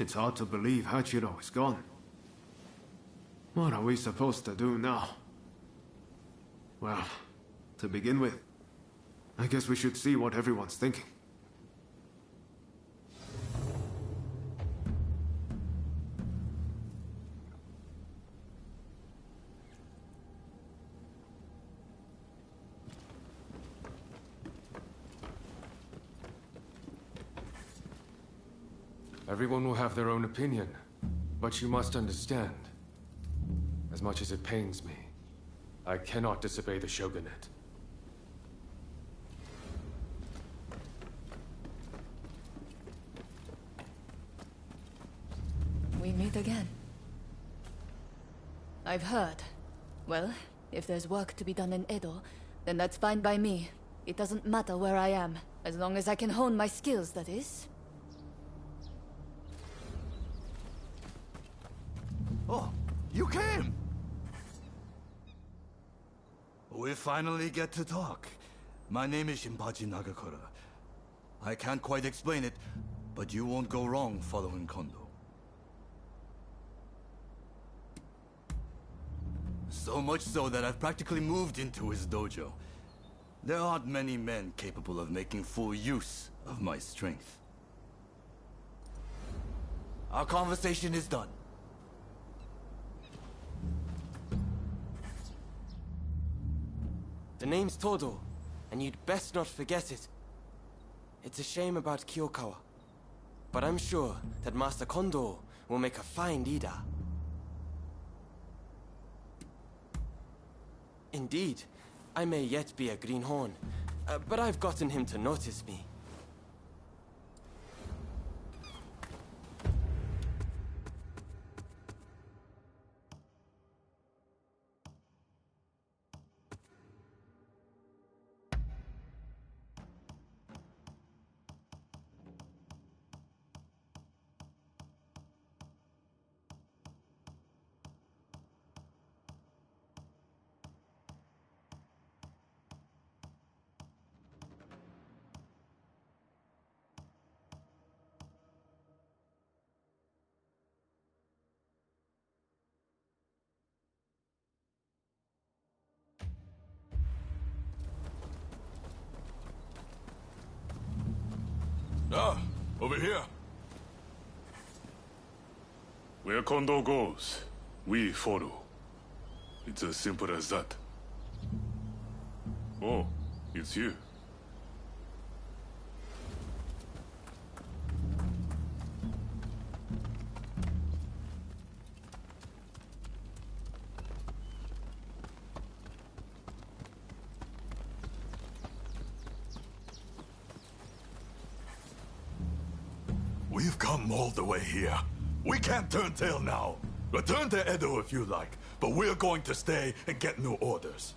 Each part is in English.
It's hard to believe Hachiro is gone. What are we supposed to do now? Well, to begin with, I guess we should see what everyone's thinking. Everyone will have their own opinion, but you must understand. As much as it pains me, I cannot disobey the shogunate. We meet again. I've heard. Well, if there's work to be done in Edo, then that's fine by me. It doesn't matter where I am, as long as I can hone my skills, that is. Oh, you came! We finally get to talk. My name is Shinpachi Nagakura. I can't quite explain it, but you won't go wrong following Kondo. So much so that I've practically moved into his dojo. There aren't many men capable of making full use of my strength. Our conversation is done. The name's Todo, and you'd best not forget it. It's a shame about Kyokawa, but I'm sure that Master Kondo will make a fine leader. Indeed, I may yet be a greenhorn, but I've gotten him to notice me. Ah, over here. Where Kondo goes, we follow. It's as simple as that. Oh, it's you. We've come all the way here. We can't turn tail now. Return to Edo if you like, but we're going to stay and get new orders.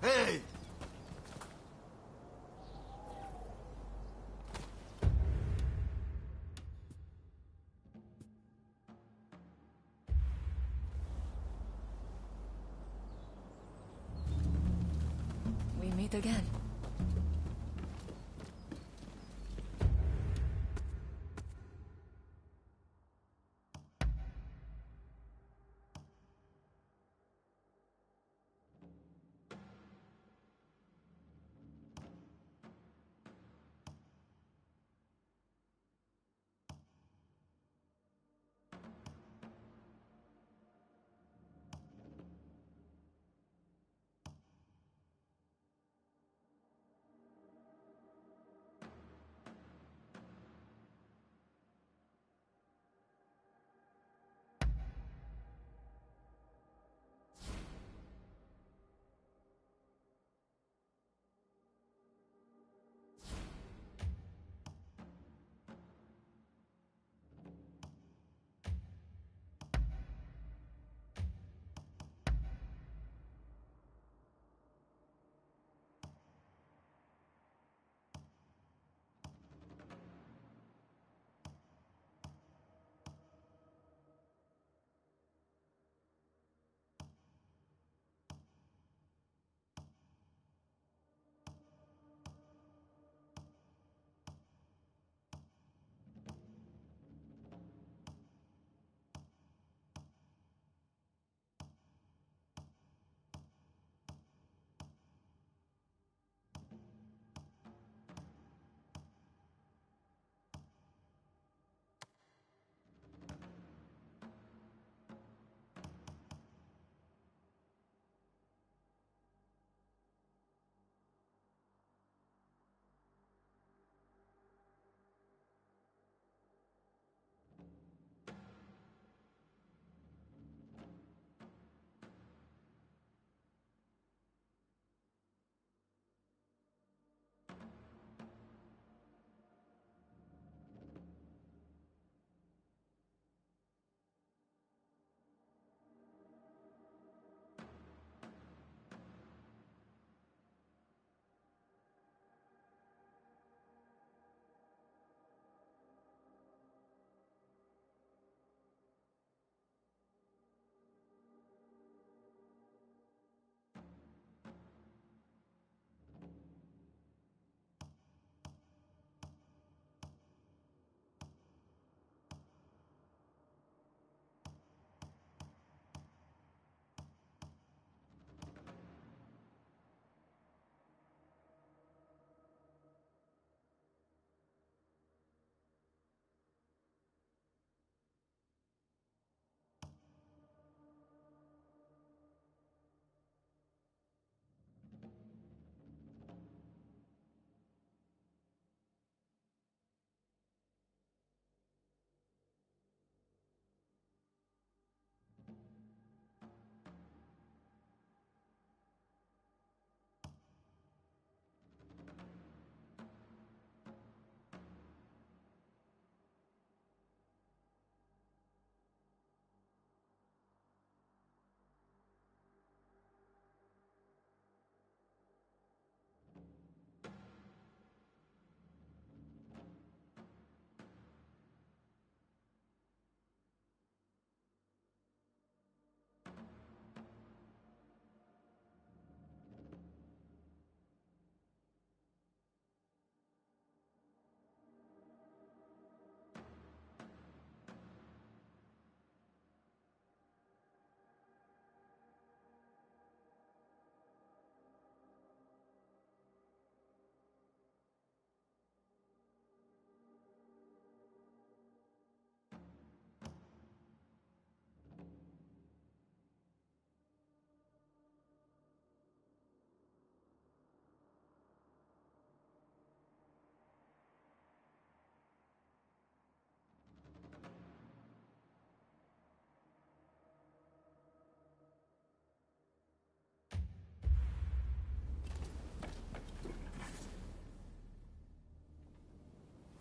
Hey! We meet again.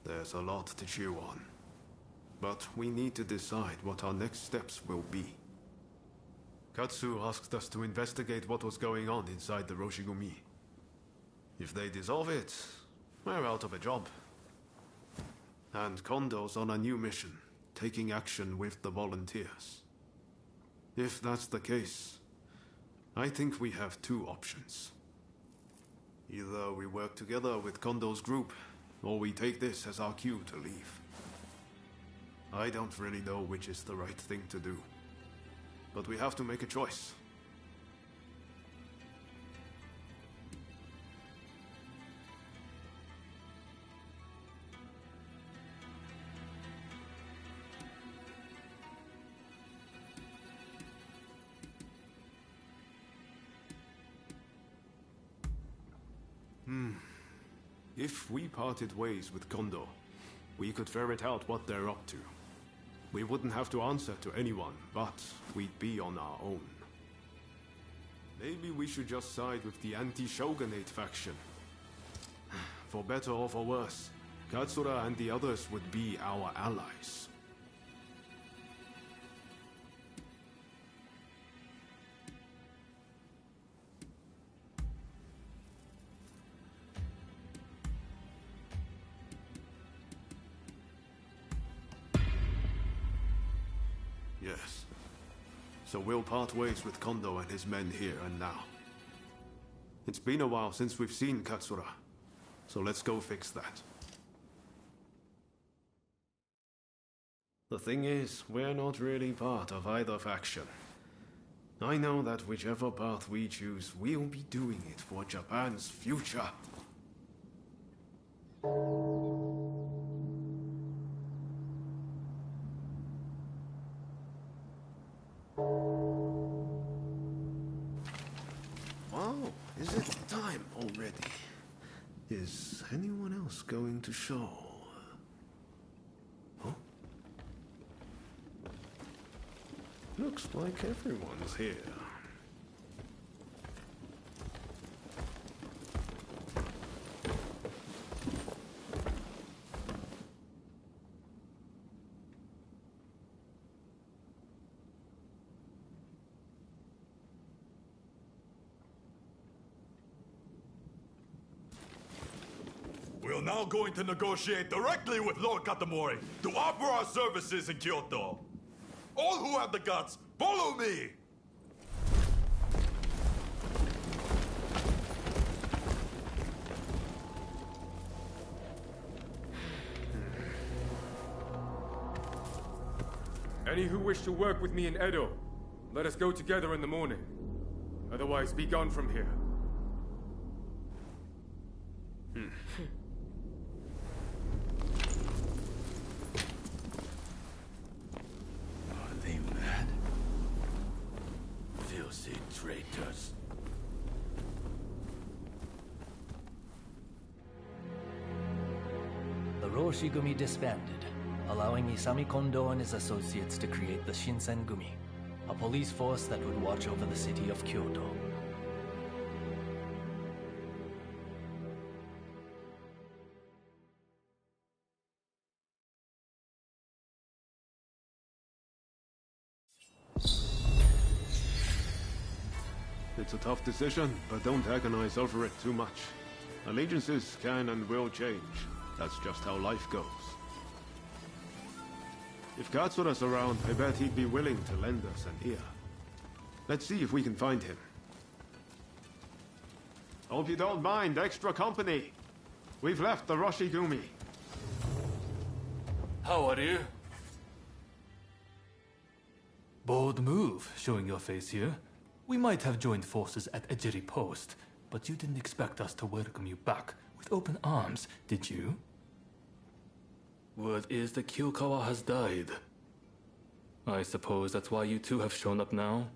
There's a lot to chew on. But we need to decide what our next steps will be. Katsu asked us to investigate what was going on inside the Roshigumi. If they dissolve it, we're out of a job. And Kondo's on a new mission, taking action with the volunteers. If that's the case, I think we have two options. Either we work together with Kondo's group, or we take this as our cue to leave. I don't really know which is the right thing to do, but we have to make a choice. If we parted ways with Kondo, we could ferret out what they're up to. We wouldn't have to answer to anyone, but we'd be on our own. Maybe we should just side with the anti-shogunate faction. For better or for worse, Katsura and the others would be our allies. Yes. So we'll part ways with Kondo and his men here and now. It's been a while since we've seen Katsura, so let's go fix that. The thing is, we're not really part of either faction. I know that whichever path we choose, we'll be doing it for Japan's future. Wow, is it time already? Is anyone else going to show? Huh? Looks like everyone's here. We're now going to negotiate directly with Lord Katamori to offer our services in Kyoto. All who have the guts, follow me! Any who wish to work with me in Edo, let us go together in the morning. Otherwise, be gone from here. Are they mad? Filthy traitors. The Roshigumi disbanded, allowing Isami Kondo and his associates to create the Shinsengumi, a police force that would watch over the city of Kyoto. It's a tough decision, but don't agonize over it too much. Allegiances can and will change. That's just how life goes. If Katsura's around, I bet he'd be willing to lend us an ear. Let's see if we can find him. Hope you don't mind extra company. We've left the Roshigumi. How are you? Bold move, showing your face here. We might have joined forces at Ejiri Post, but you didn't expect us to welcome you back with open arms, did you? Word is that Kyokawa has died. I suppose that's why you two have shown up now?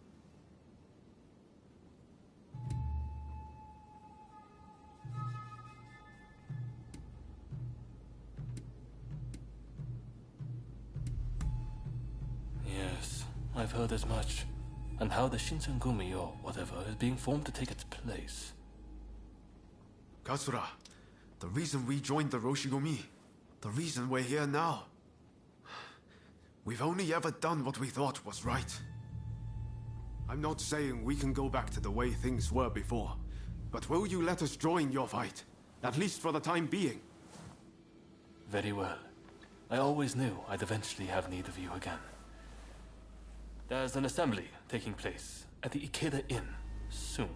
Yes, I've heard as much. And how the Shinsengumi or whatever is being formed to take its place. Katsura, the reason we joined the Roshigumi, the reason we're here now. We've only ever done what we thought was right. I'm not saying we can go back to the way things were before, but will you let us join your fight? At least for the time being. Very well. I always knew I'd eventually have need of you again. There's an assembly taking place at the Ikeda Inn soon.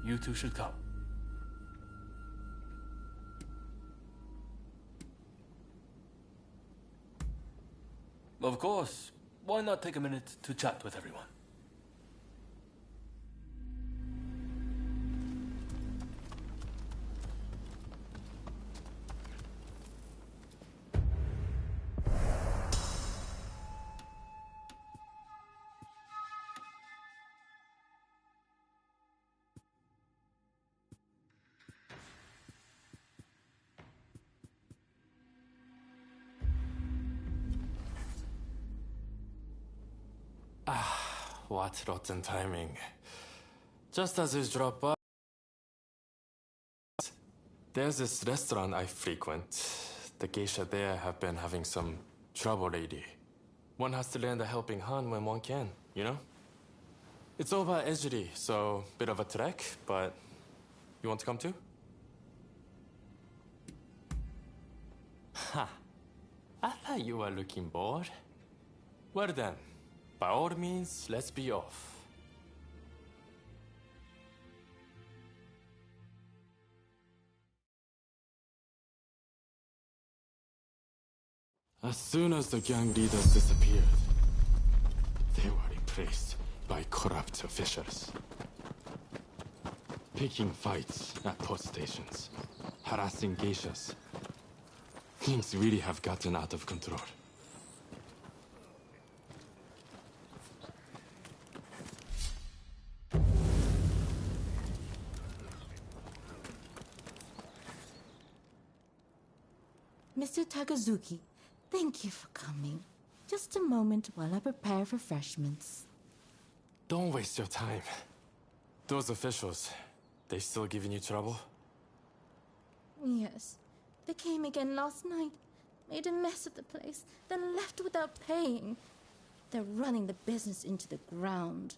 You two should come. Of course, why not take a minute to chat with everyone? What rotten timing. Just as you drop by, there's this restaurant I frequent. The geisha there have been having some trouble lately. One has to lend a helping hand when one can, you know? It's over at Ejiri, so bit of a trek, but you want to come too? Ha! I thought you were looking bored. Well then, by all means, let's be off. As soon as the gang leaders disappeared, they were replaced by corrupt officials. Picking fights at post stations, harassing geishas. Things really have gotten out of control. Mr. Takazuki, thank you for coming. Just a moment while I prepare refreshments. Don't waste your time. Those officials, they still giving you trouble? Yes. They came again last night, made a mess of the place, then left without paying. They're running the business into the ground.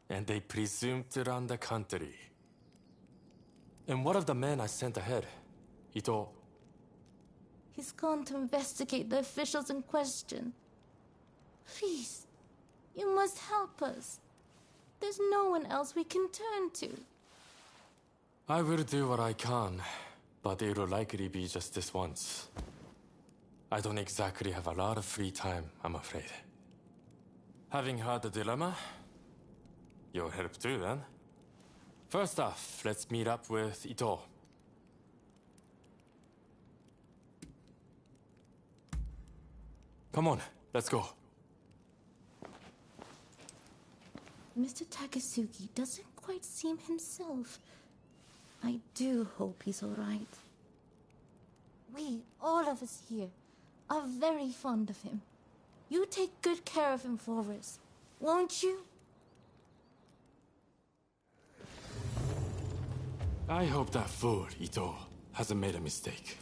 And they presume to run the country. And what of the man I sent ahead? Ito? He's gone to investigate the officials in question. Please, you must help us. There's no one else we can turn to. I will do what I can, but it'll likely be just this once. I don't exactly have a lot of free time, I'm afraid. Having heard the dilemma, you'll help too, then. First off, let's meet up with Ito. Come on, let's go. Mr. Takasugi doesn't quite seem himself. I do hope he's all right. We, all of us here, are very fond of him. You take good care of him for us, won't you? I hope that fool, Ito, hasn't made a mistake.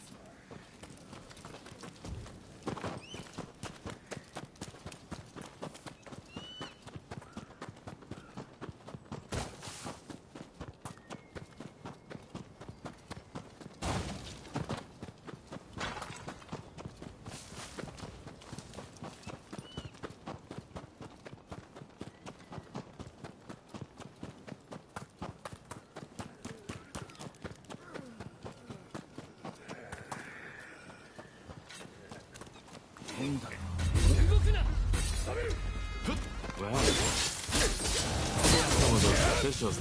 Well, some of those officials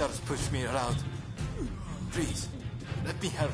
officials push me around. Please, let me help.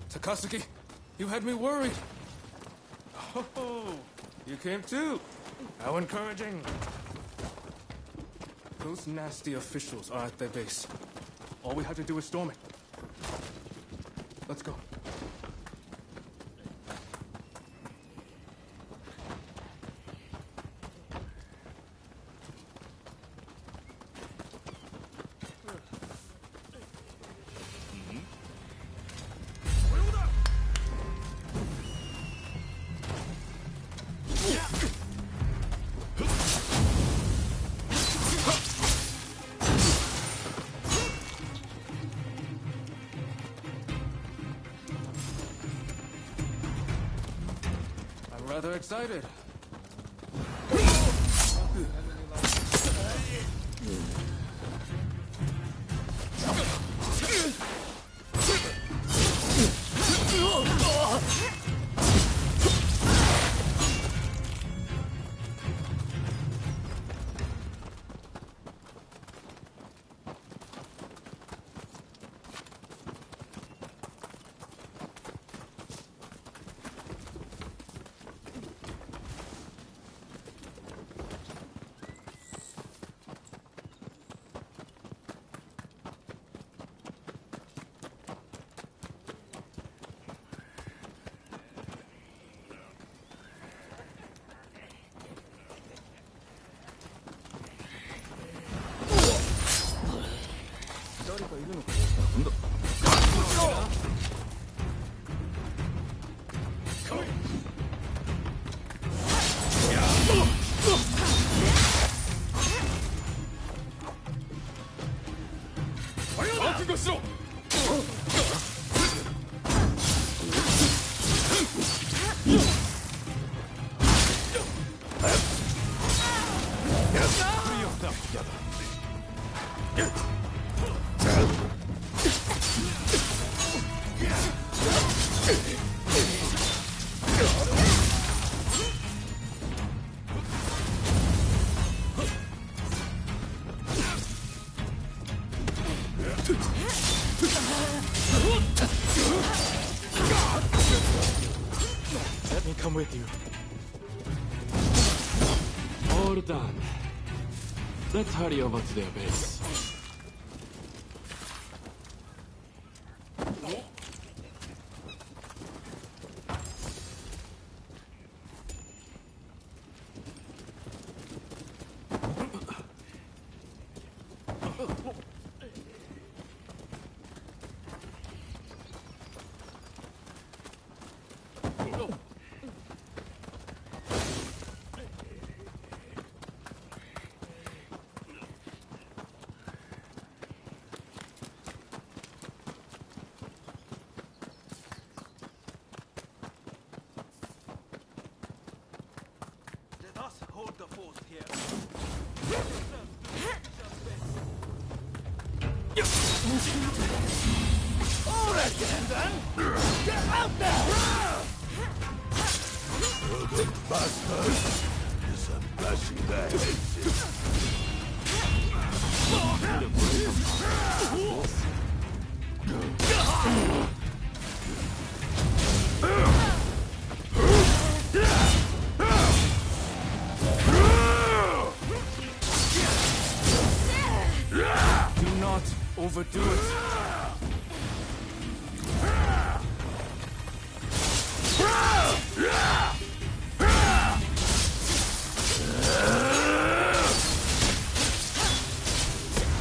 Takasugi, you had me worried. Oh, you came too. How encouraging. Those nasty officials are at their base. All we have to do is storm it. Let's go. Rather excited. Let me come with you. All done. Let's hurry over to their base. Hold the fort here. All right, then. Get out there! The bastards! Is unbashing their heads. Do not overdo it.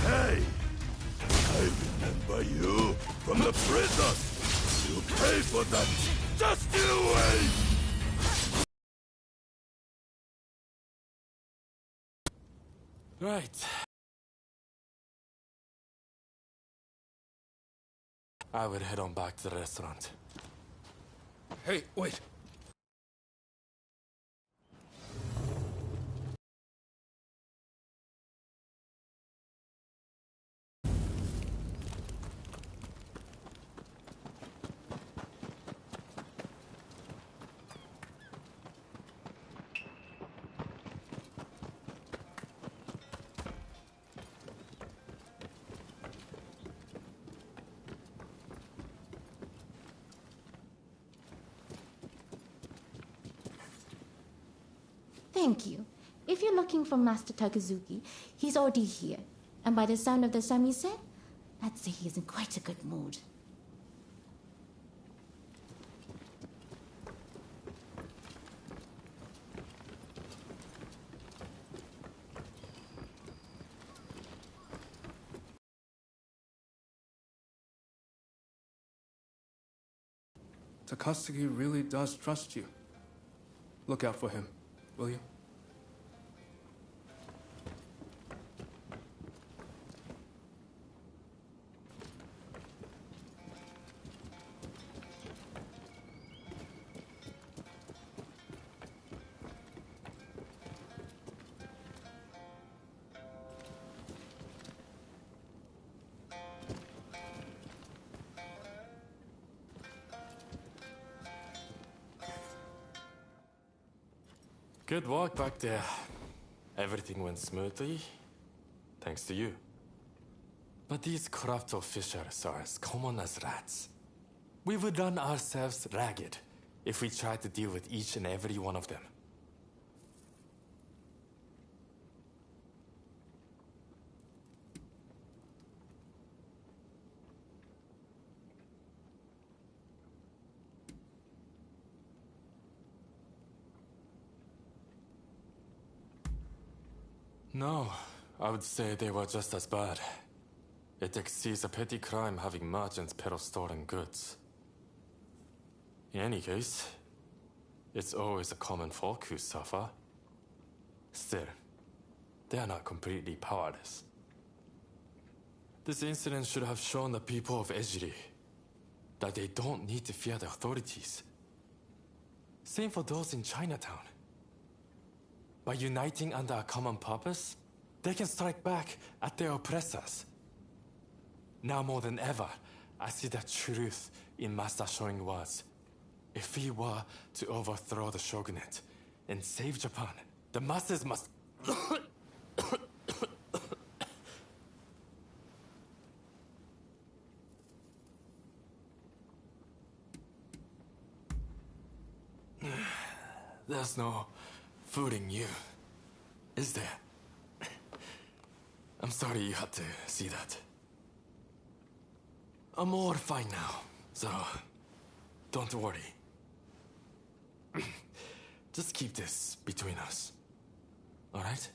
Hey! I remember you from the prison! You pay for that! Just you wait! Right. I will head on back to the restaurant. Hey, wait. Thank you. If you're looking for Master Takazuki, he's already here. And by the sound of the samisen, I'd say he's in quite a good mood. Takasugi really does trust you. Look out for him, will you? Good work back there. Everything went smoothly, thanks to you. But these corrupt officials are as common as rats. We would run ourselves ragged if we tried to deal with each and every one of them. No, I would say they were just as bad. It exceeds a petty crime having merchants peddle stolen goods. In any case, it's always the common folk who suffer. Still, they are not completely powerless. This incident should have shown the people of Ejiri that they don't need to fear the authorities. Same for those in Chinatown. By uniting under a common purpose, they can strike back at their oppressors. Now more than ever, I see the truth in Master showing words. If we were to overthrow the shogunate and save Japan, the masses must... There's no fooling you, is there? I'm sorry you had to see that. I'm all fine now, so don't worry. Just keep this between us, all right?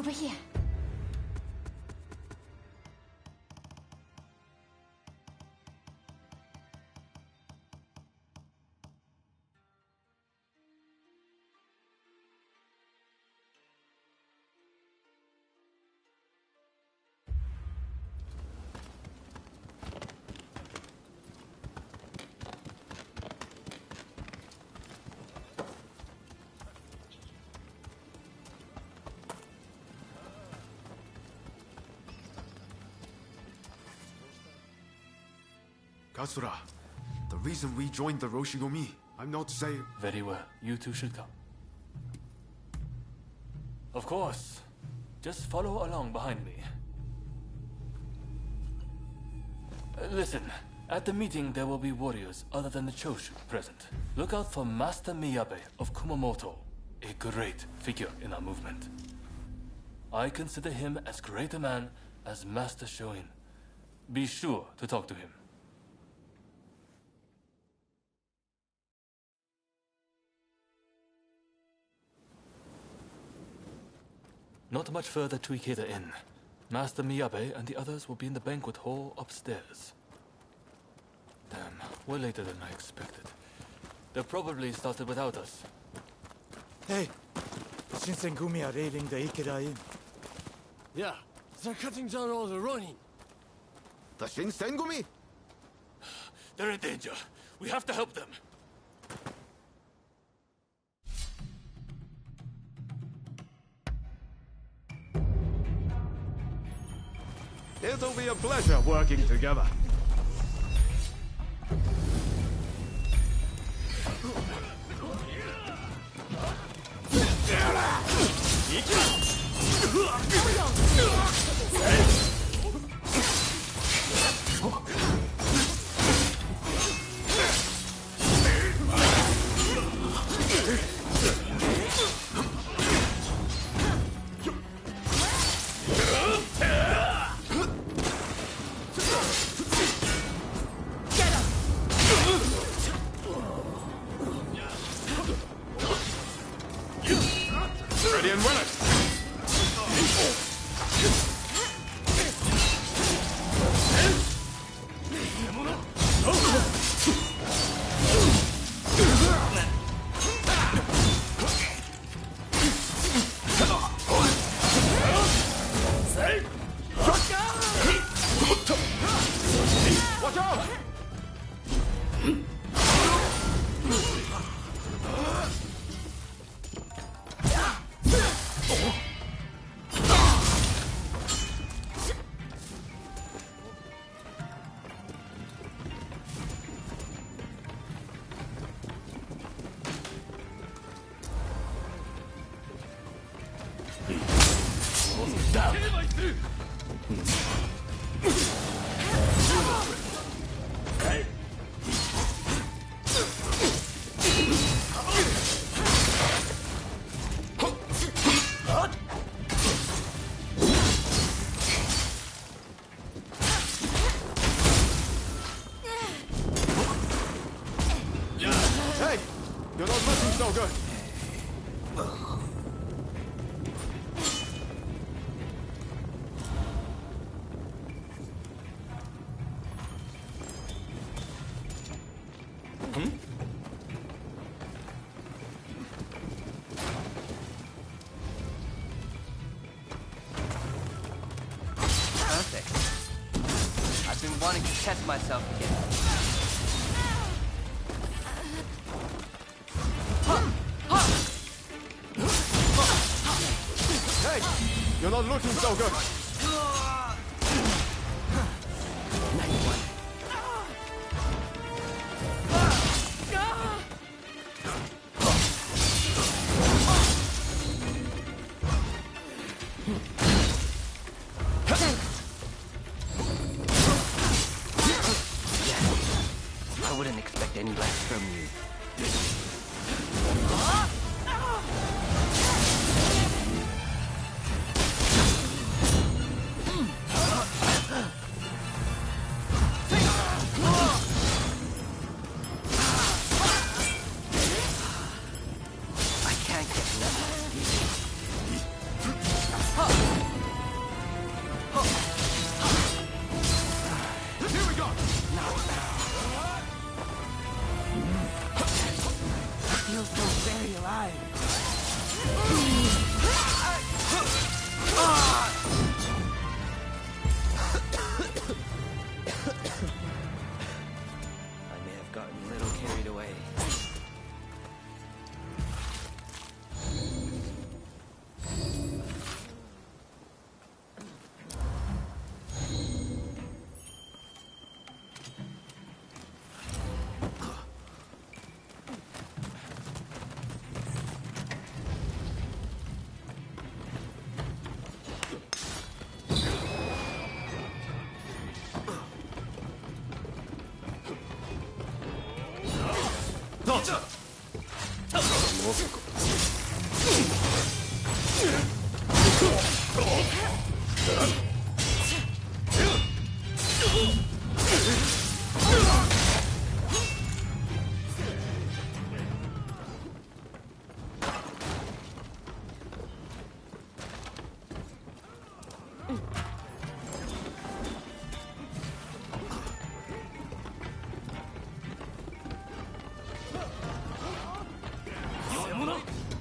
over here. Katsura, the reason we joined the Roshigumi, I'm not saying... Very well. You two should come. Of course. Just follow along behind me. Listen, at the meeting there will be warriors other than the Choshu present. Look out for Master Miyabe of Kumamoto, a great figure in our movement. I consider him as great a man as Master Shoin. Be sure to talk to him. Not much further to Ikeda Inn. Master Miyabe and the others will be in the banquet hall upstairs. Damn, we're later than I expected. They probably started without us. Hey, the Shinsengumi are raiding the Ikeda Inn. Yeah, they're cutting down all the Ronin. The Shinsengumi? They're in danger. We have to help them. It'll be a pleasure working together. Ready and willing. Watch out! Hey, you're not looking so good. Perfect. I've been wanting to test myself again. Hey, you're not looking so good. I wouldn't expect any less from you. I can't get enough.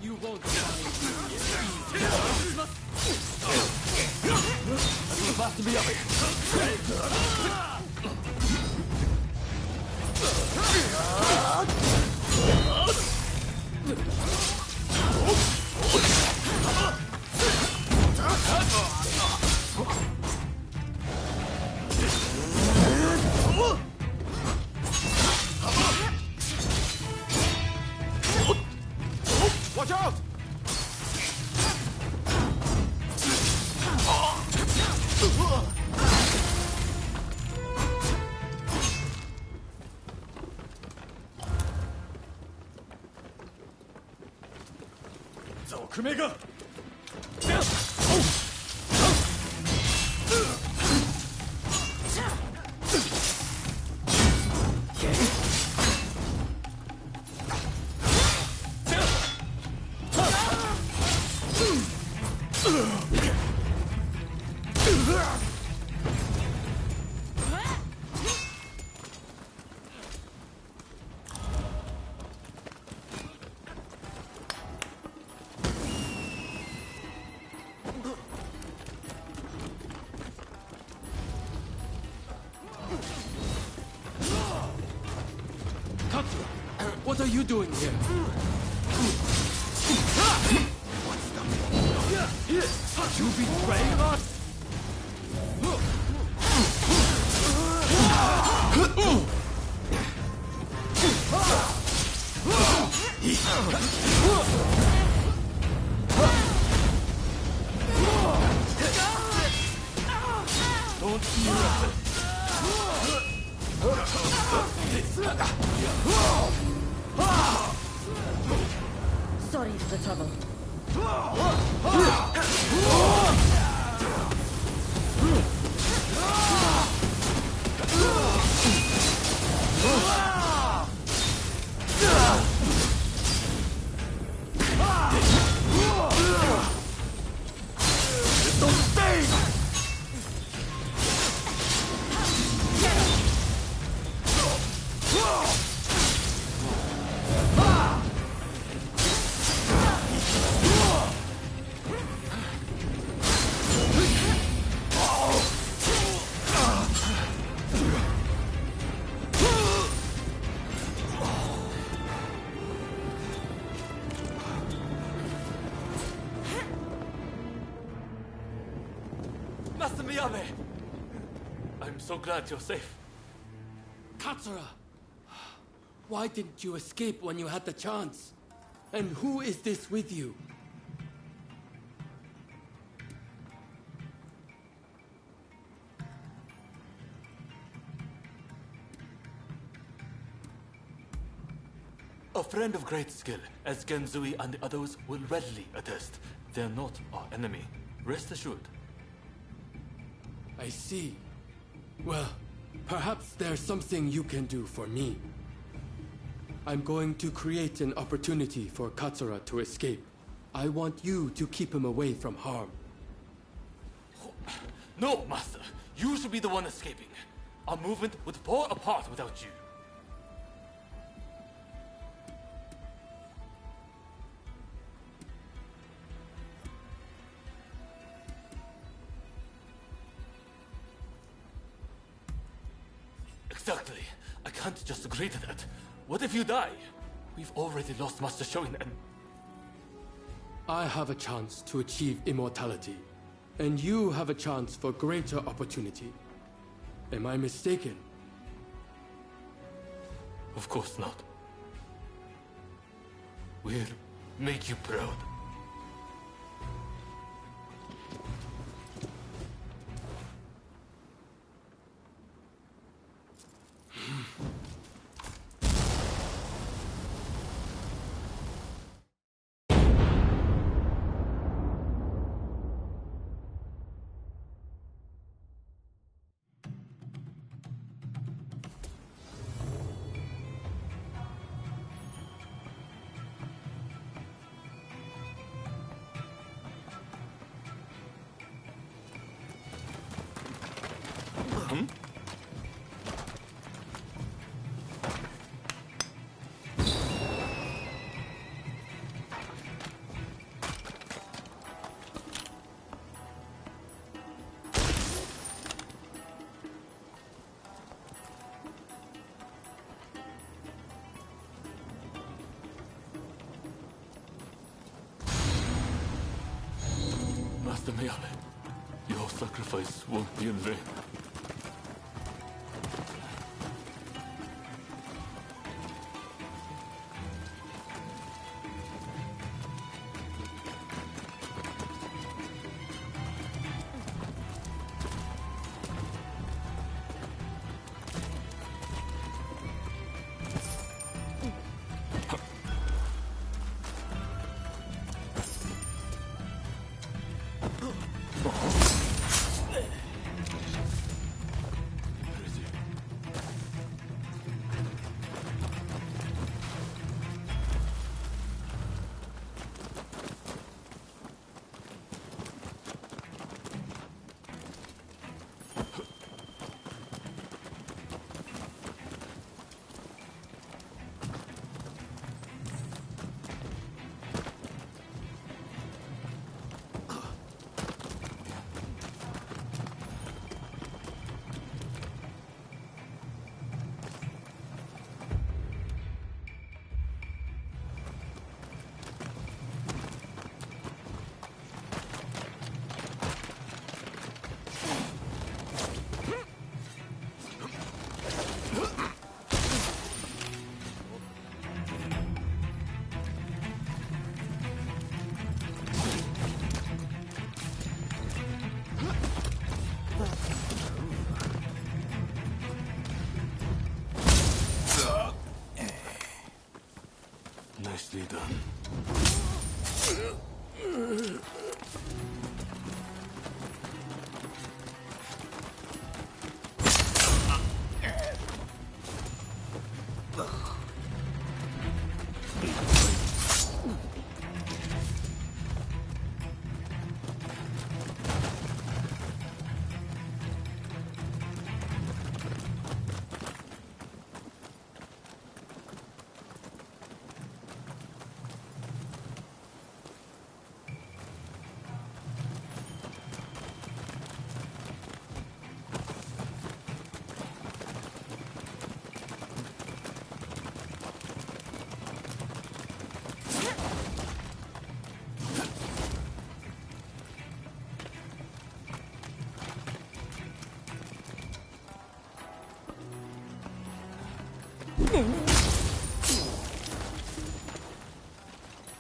You won't find about to be up. Watch out! Kumega! What are you doing here? You betraying us? Don't be reckless. Sorry for the trouble. Master Miyabe! I'm so glad you're safe. Katsura! Why didn't you escape when you had the chance? And who is this with you? A friend of great skill, as Genzui and the others will readily attest. They're not our enemy. Rest assured. I see. Well, perhaps there's something you can do for me. I'm going to create an opportunity for Katsura to escape. I want you to keep him away from harm. No, Master. You should be the one escaping. Our movement would fall apart without you. Exactly. I can't just agree to that. What if you die? We've already lost Master Shoin and... I have a chance to achieve immortality, and you have a chance for greater opportunity. Am I mistaken? Of course not. We'll make you proud. Master Miyame, your sacrifice won't be in vain. Nicely done.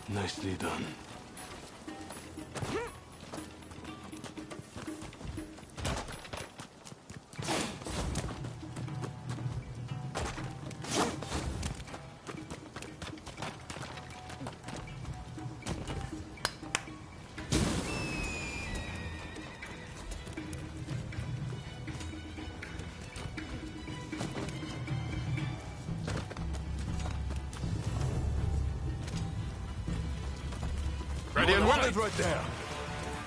Nicely done. Ready and willing. Right there.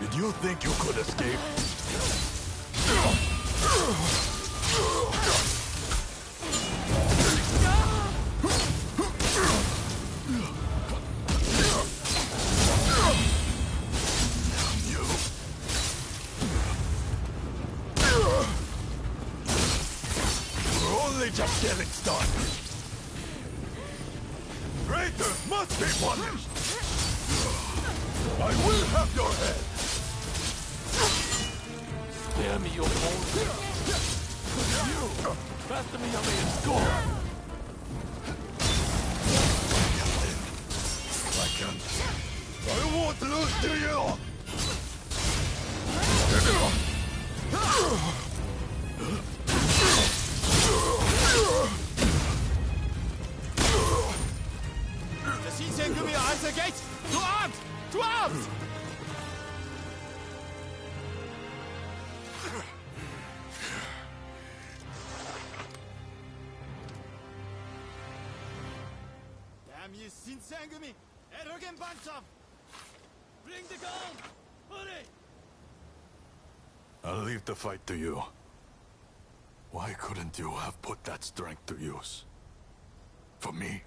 Did you think you could escape? We're only just getting started. Traitors must be punished. I will have your head! Spare me your bones. You! Master Miyame is gone! I won't lose to you! The Shinsengumi are at the gate! To arms! To arms! Damn you, Shinsengumi! Arrogant bunch of... Bring the gun! Hurry! I'll leave the fight to you. Why couldn't you have put that strength to use? For me?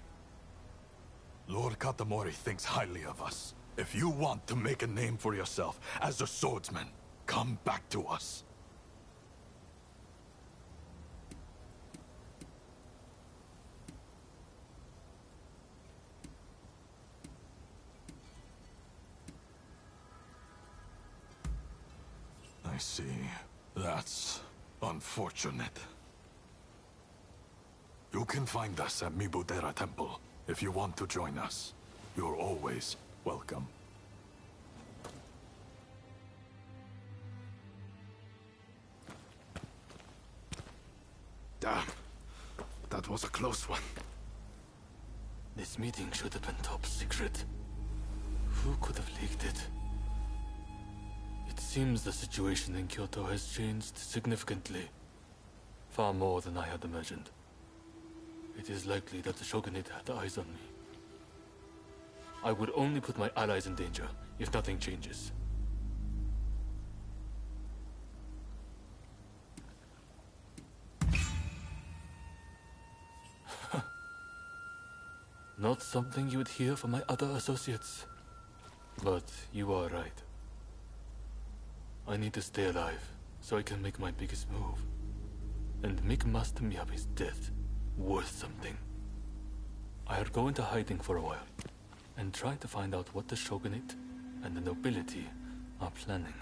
Lord Katamori thinks highly of us. If you want to make a name for yourself as a swordsman, come back to us. see. That's unfortunate. You can find us at Mibudera Temple if you want to join us. You're always welcome. Damn. That was a close one. This meeting should have been top secret. Who could have leaked it? It seems the situation in Kyoto has changed significantly. Far more than I had imagined. It is likely that the Shogunate had eyes on me. I would only put my allies in danger if nothing changes. Not something you would hear from my other associates. But you are right. I need to stay alive so I can make my biggest move. And make Master Miyabi's death worth something. I'll go into hiding for a while and try to find out what the Shogunate and the nobility are planning.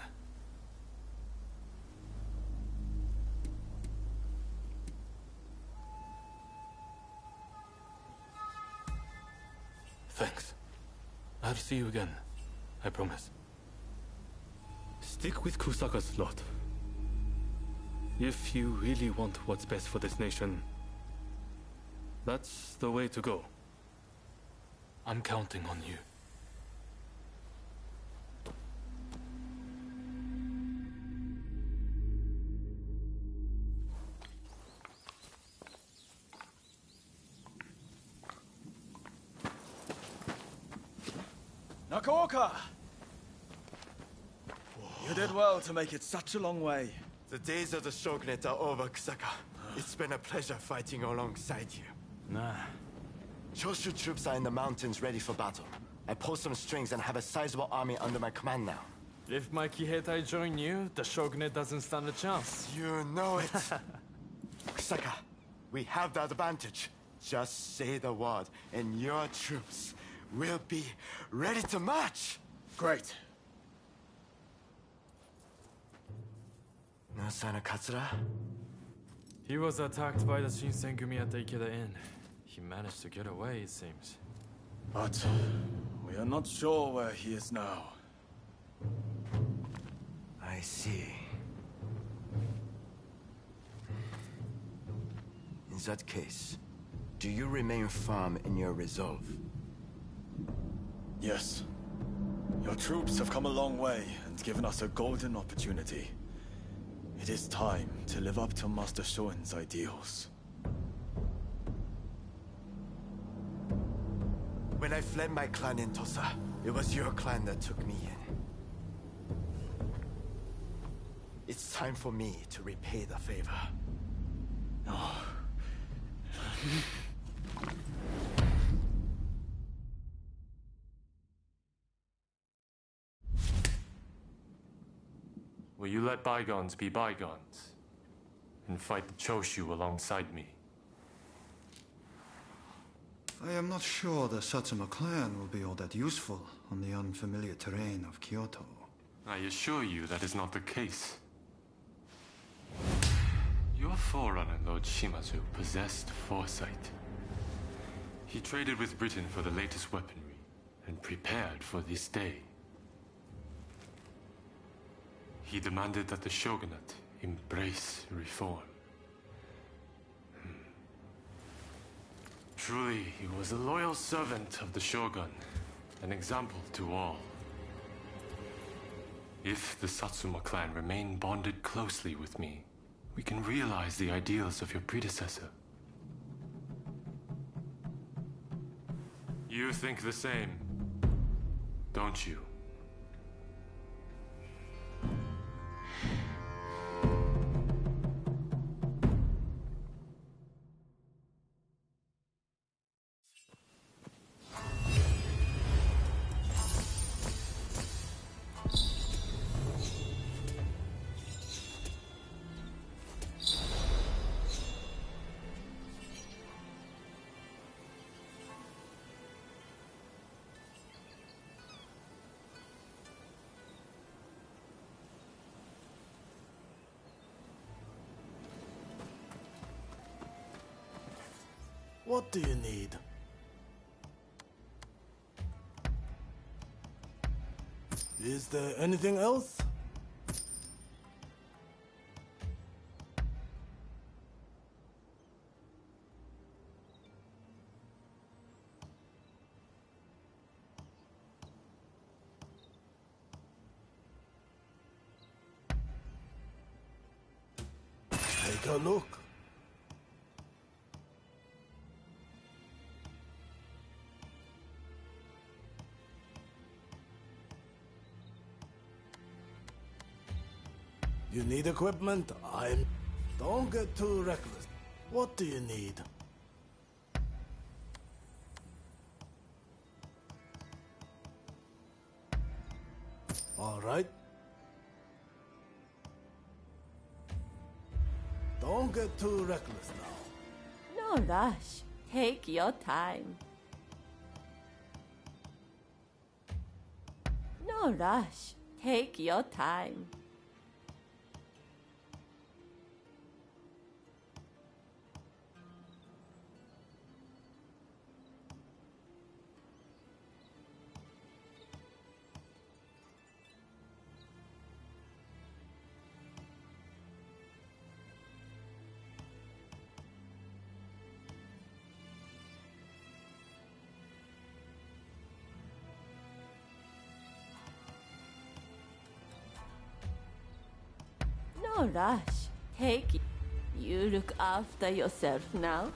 Thanks. I'll see you again. I promise. Stick with Kusaka's lot. If you really want what's best for this nation, that's the way to go. I'm counting on you. Nakaoka! You did well to make it such a long way. The days of the Shogunate are over, Kusaka. It's been a pleasure fighting alongside you. Nah. Choshu troops are in the mountains ready for battle. I pulled some strings and have a sizable army under my command now. If my Kiheitai join you, the Shogunate doesn't stand a chance. You know it. Kusaka, we have the advantage. Just say the word, and your troops will be ready to march. Great. No sign of Katsura? He was attacked by the Shinsengumi at the Ikeda Inn. He managed to get away, it seems. But we are not sure where he is now. I see. In that case, do you remain firm in your resolve? Yes. Your troops have come a long way and given us a golden opportunity. It is time to live up to Master Shoin's ideals. When I fled my clan in Tosa, it was your clan that took me in. It's time for me to repay the favor. Oh. Will you let bygones be bygones and fight the Choshu alongside me? I am not sure the Satsuma clan will be all that useful on the unfamiliar terrain of Kyoto. I assure you that is not the case. Your forerunner, Lord Shimazu, possessed foresight. He traded with Britain for the latest weaponry and prepared for this day. He demanded that the shogunate embrace reform. Truly, he was a loyal servant of the shogun, an example to all. If the Satsuma clan remain bonded closely with me, we can realize the ideals of your predecessor. You think the same, don't you? What do you need? Is there anything else? Take a look. You need equipment? Don't get too reckless. What do you need? All right. Don't get too reckless now. No rush. Take your time. No rush. Take your time. No rush. Take it. You look after yourself now.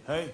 Hey.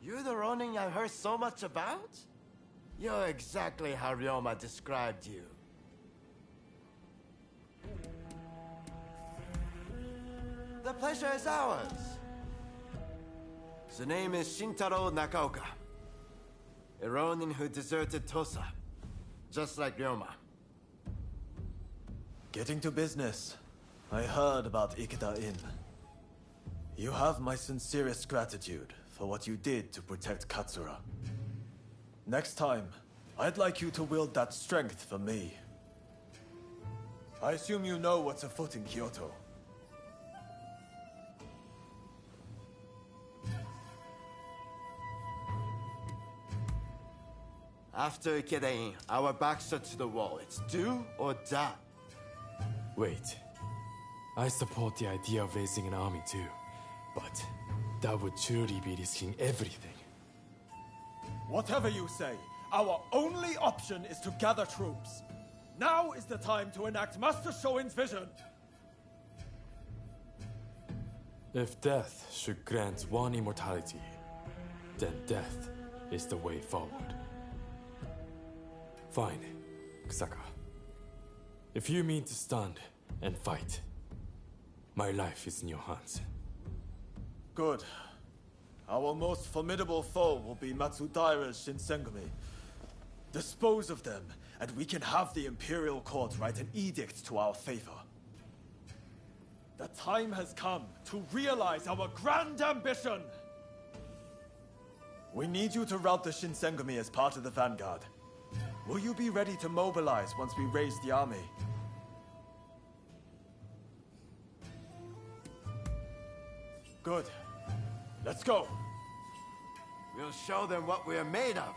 You're the Ronin I've heard so much about? You're exactly how Ryoma described you. The pleasure is ours. The name is Shintaro Nakaoka, a Ronin who deserted Tosa, just like Ryoma. Getting to business. I heard about Ikeda Inn. You have my sincerest gratitude for what you did to protect Katsura. Next time, I'd like you to wield that strength for me. I assume you know what's afoot in Kyoto. After Ikeda Inn, our backs are to the wall. It's do or die. Wait. I support the idea of raising an army too, but that would truly be risking everything. Whatever you say, our only option is to gather troops. Now is the time to enact Master Shoin's vision. If death should grant one immortality, then death is the way forward. Fine, Kusaka. If you mean to stand and fight, my life is in your hands. Good. Our most formidable foe will be Matsudaira's Shinsengumi. Dispose of them, and we can have the Imperial Court write an edict to our favor. The time has come to realize our grand ambition! We need you to rout the Shinsengumi as part of the Vanguard. Will you be ready to mobilize once we raise the army? Good. Let's go. We'll show them what we're made of.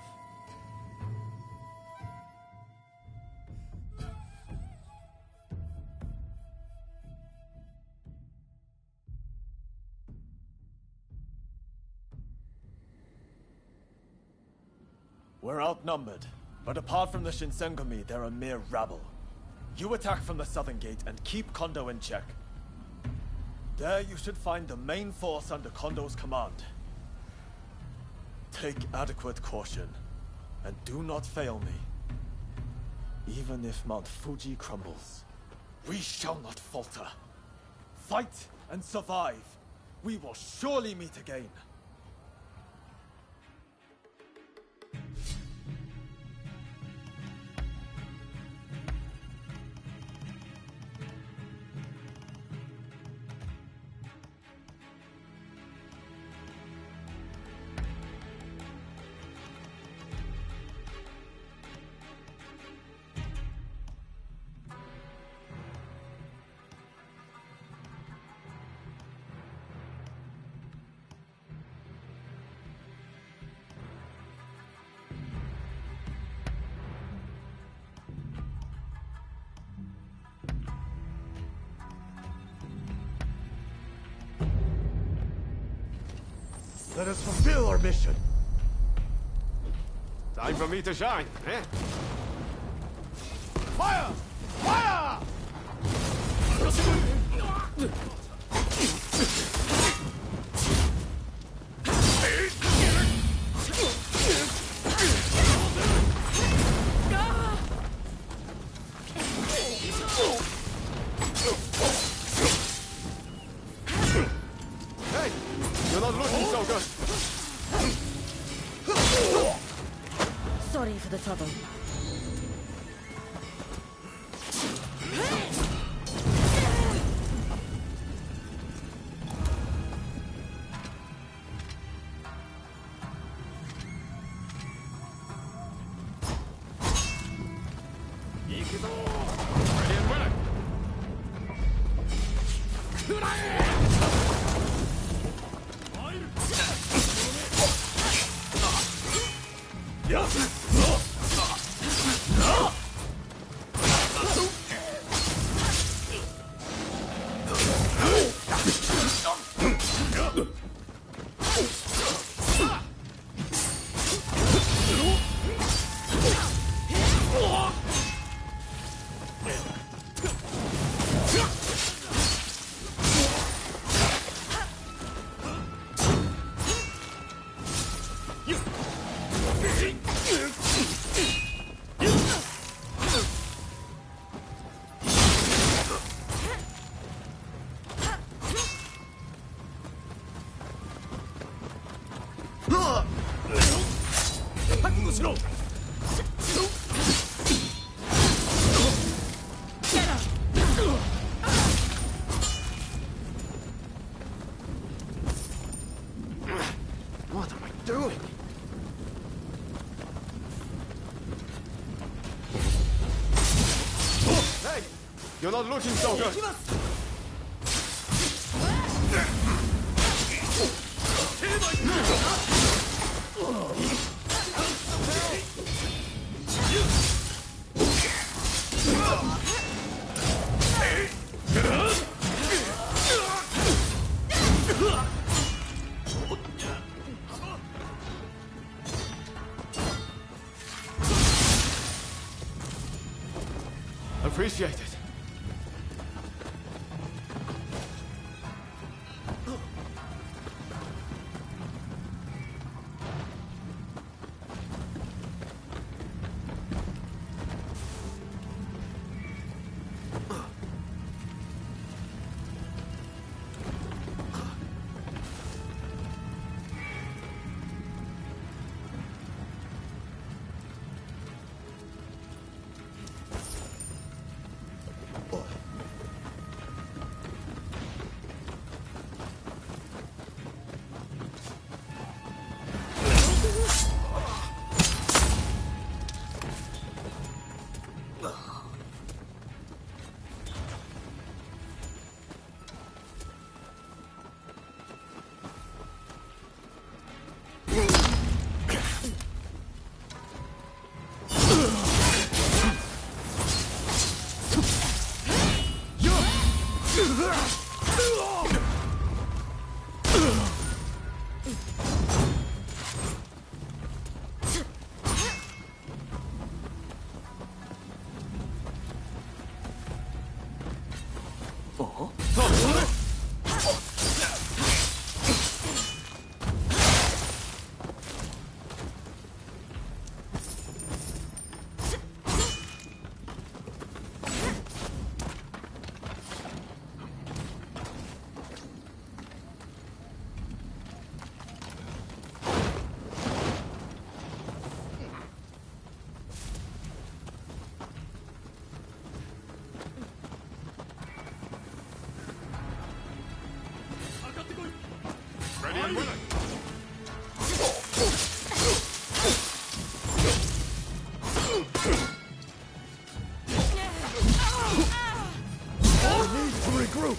We're outnumbered, but apart from the Shinsengumi, they're a mere rabble. You attack from the southern gate and keep Kondo in check. There you should find the main force under Kondo's command. Take adequate caution, and do not fail me. Even if Mount Fuji crumbles, we shall not falter. Fight and survive. We will surely meet again. Let us fulfill our mission. Time for me to shine, eh? Fire! Fire! Hey, you're not looking so good. Sorry for the trouble. 護しろ。What am I doing? Hey! You're not looking so good! Appreciate it. Ready and willing. All need to regroup.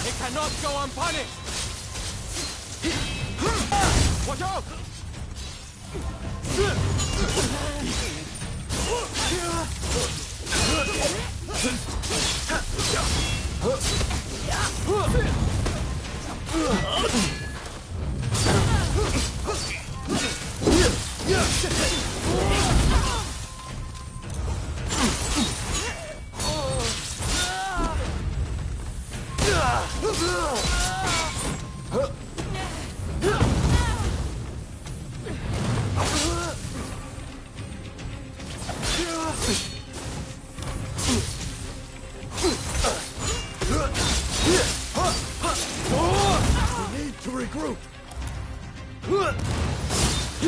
It cannot go unpunished! Watch out! I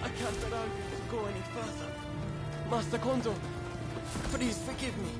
can't allow you to go any further. Master Kondo, please forgive me.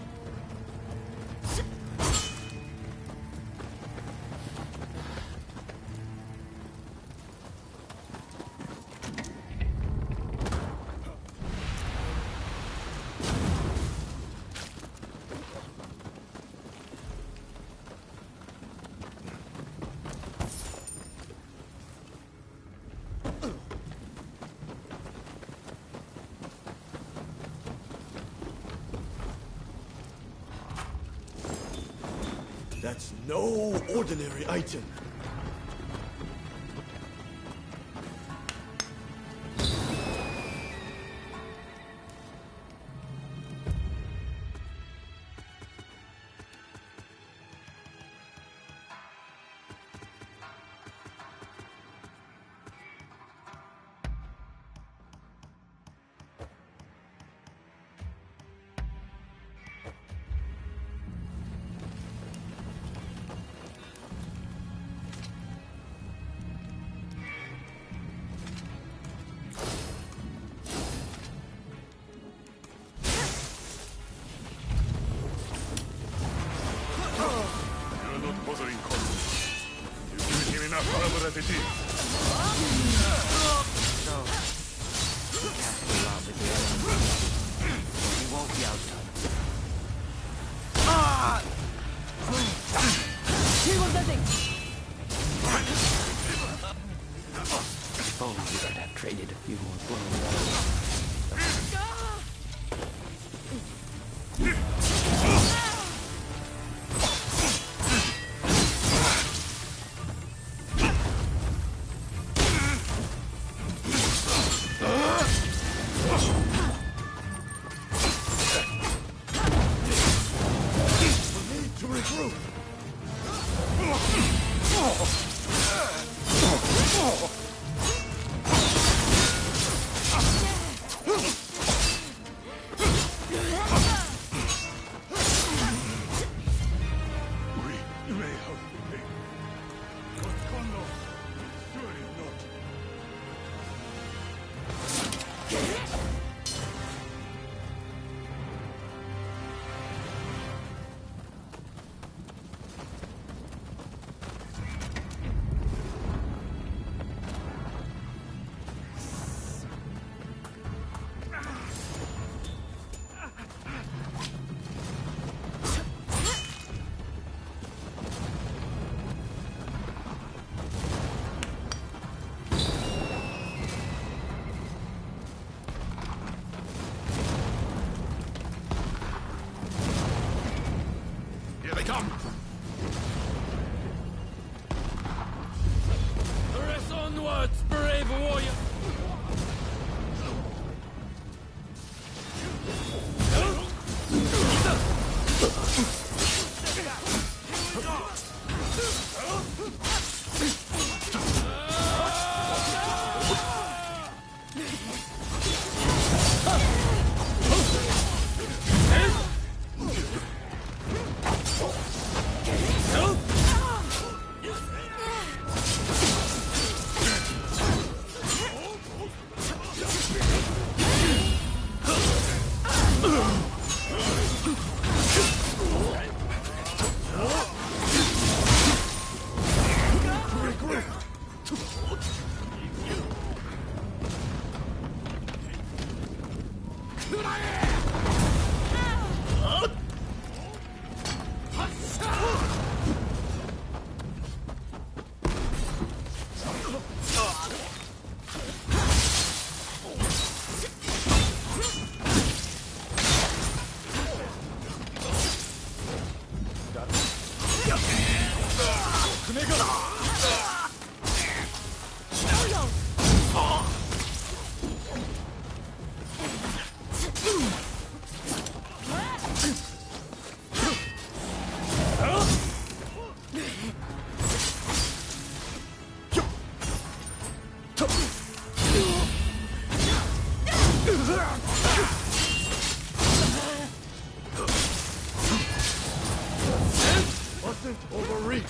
That's no ordinary item. mustn't overreach.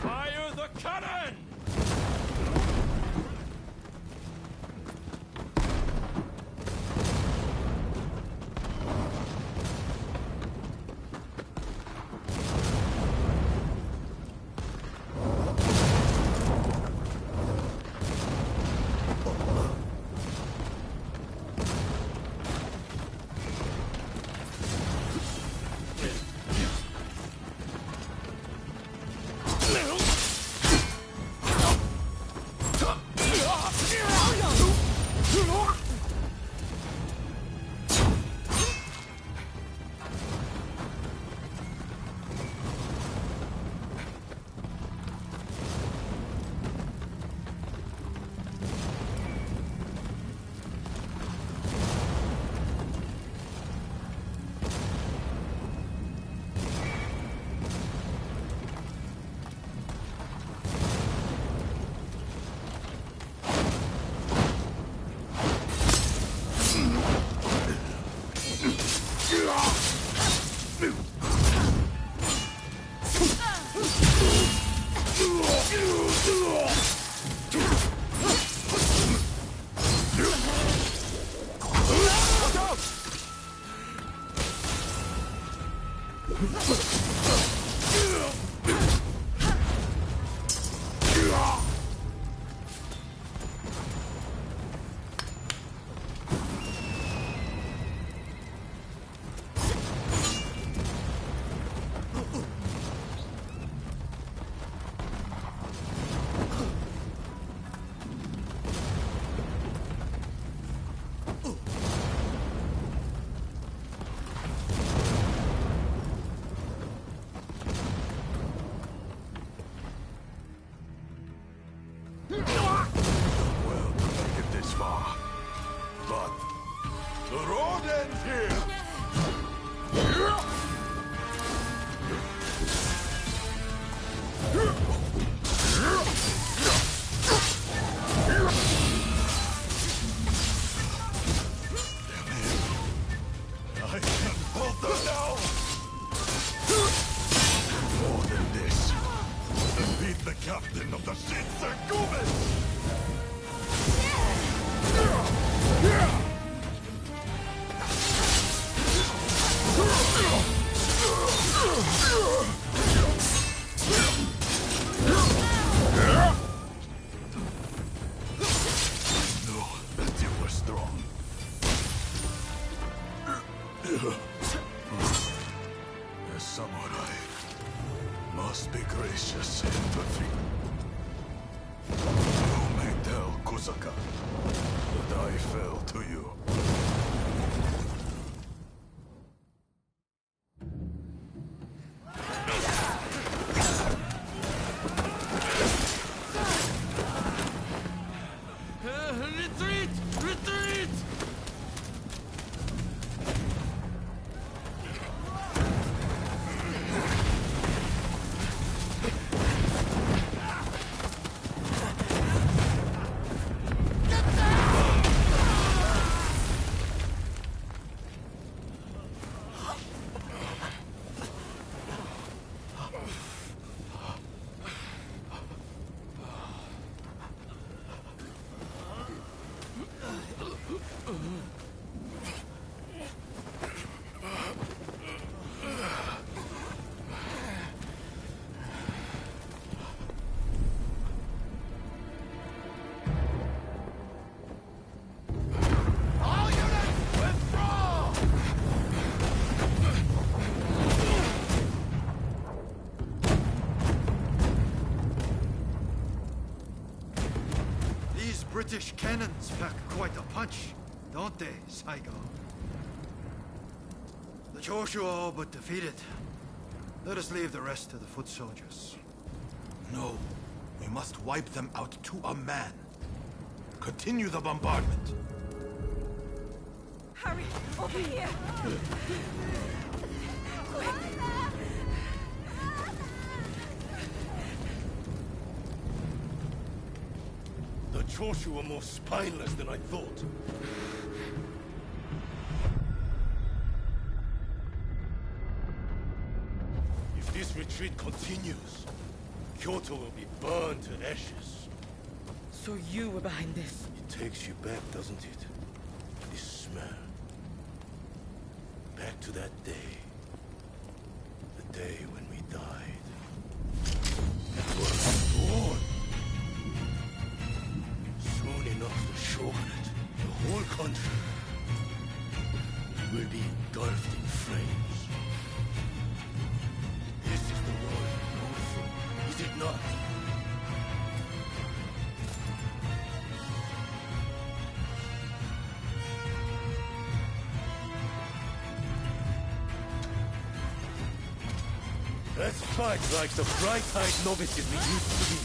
Fire the cannon! Well, to make it this far. But the road ends here. I can hold them now. More than this. Defeat the captain of the Shinsegumis! Know that you were strong. A samurai must be gracious in defeat. You may tell Kusaka that I fell to you. Retreat! Retreat! British cannons pack quite a punch, don't they, Saigo? The Choshu are all but defeated. Let us leave the rest to the foot soldiers. No. We must wipe them out to a man. Continue the bombardment. Hurry! Over here! Quick! The Choshu are more spineless than I thought. If this retreat continues, Kyoto will be burned to ashes. So you were behind this? It takes you back, doesn't it? This smell. Back to that day. The day when we died. It was born. Soon enough, the shogunate, the whole country, will be engulfed in flames. This is the world we go through, is it not? Let's fight like the bright-eyed novices we used to be.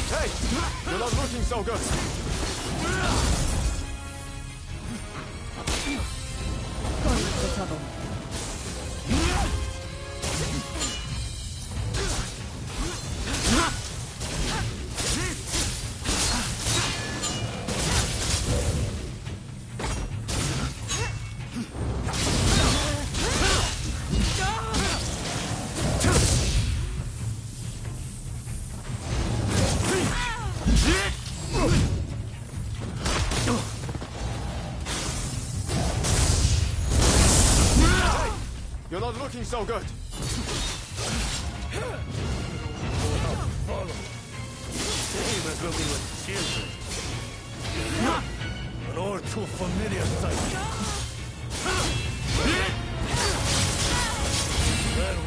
Hey! You're not looking so good! Going into trouble. You're not looking so good! Same as when we were children. An all too familiar sight.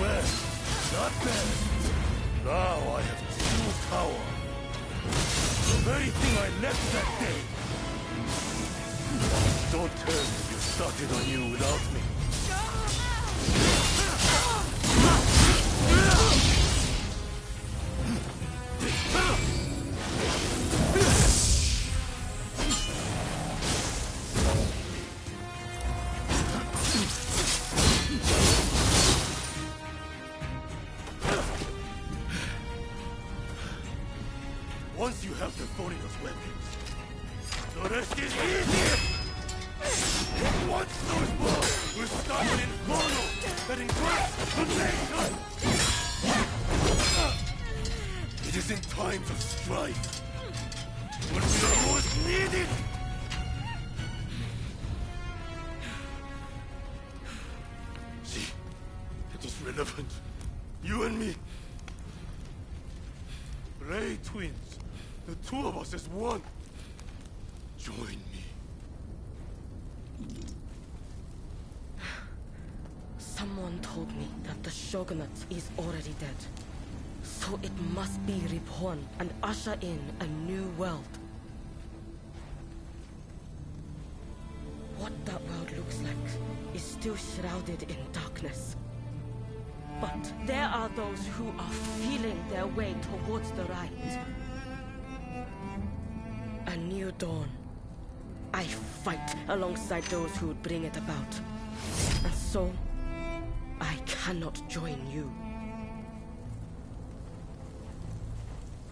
Well, not bad. Now I have true power. The very thing I left that day. Don't tell me you started on you without me. Once you have the Ronin's weapons, the rest is easy! Once those balls will start an inferno that engulfs the nation! It is in times of strife when we are most needed! See, it is relevant. You and me. Ray twins. The two of us as one. Join me. Someone told me that the shogunate is already dead. So it must be reborn and usher in a new world. What that world looks like is still shrouded in darkness. But there are those who are feeling their way towards the right. A new dawn. I fight alongside those who would bring it about. And so, I cannot join you.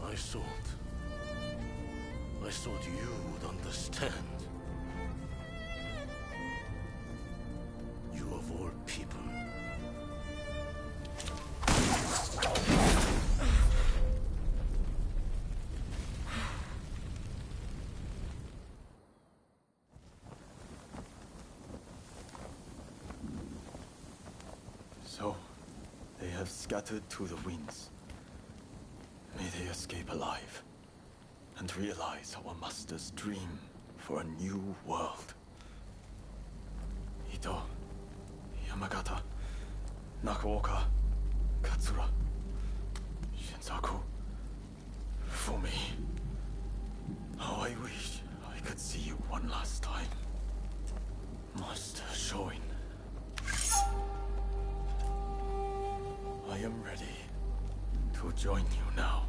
I thought you would understand. You of all people. So, they have scattered to the winds. May they escape alive, and realize our master's dream for a new world. Ito, Yamagata, Nakaoka, Katsura, Shinsaku, for me. How I wish I could see you one last time. Master Shoin. I am ready to join you now.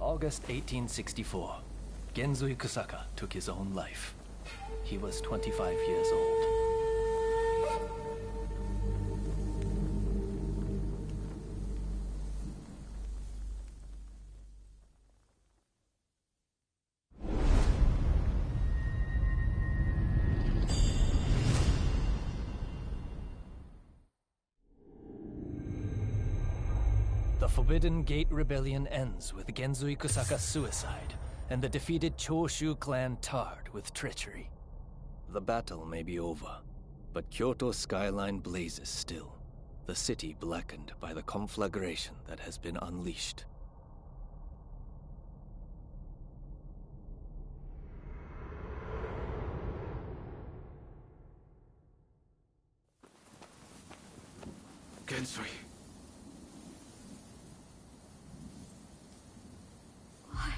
August 1864. Genzui Kusaka took his own life. He was 25 years old. The Forbidden Gate Rebellion ends with Genzui Kusaka's suicide, and the defeated Choshu clan tarred with treachery. The battle may be over, but Kyoto's skyline blazes still, the city blackened by the conflagration that has been unleashed. Genzui. Why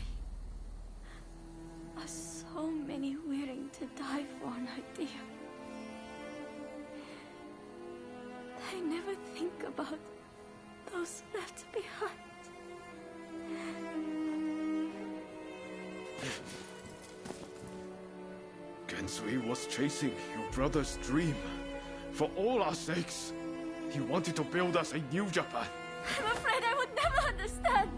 are so many willing to die for an idea? They never think about those left behind. Genzui was chasing your brother's dream. For all our sakes. He wanted to build us a new Japan. I'm afraid I would never understand.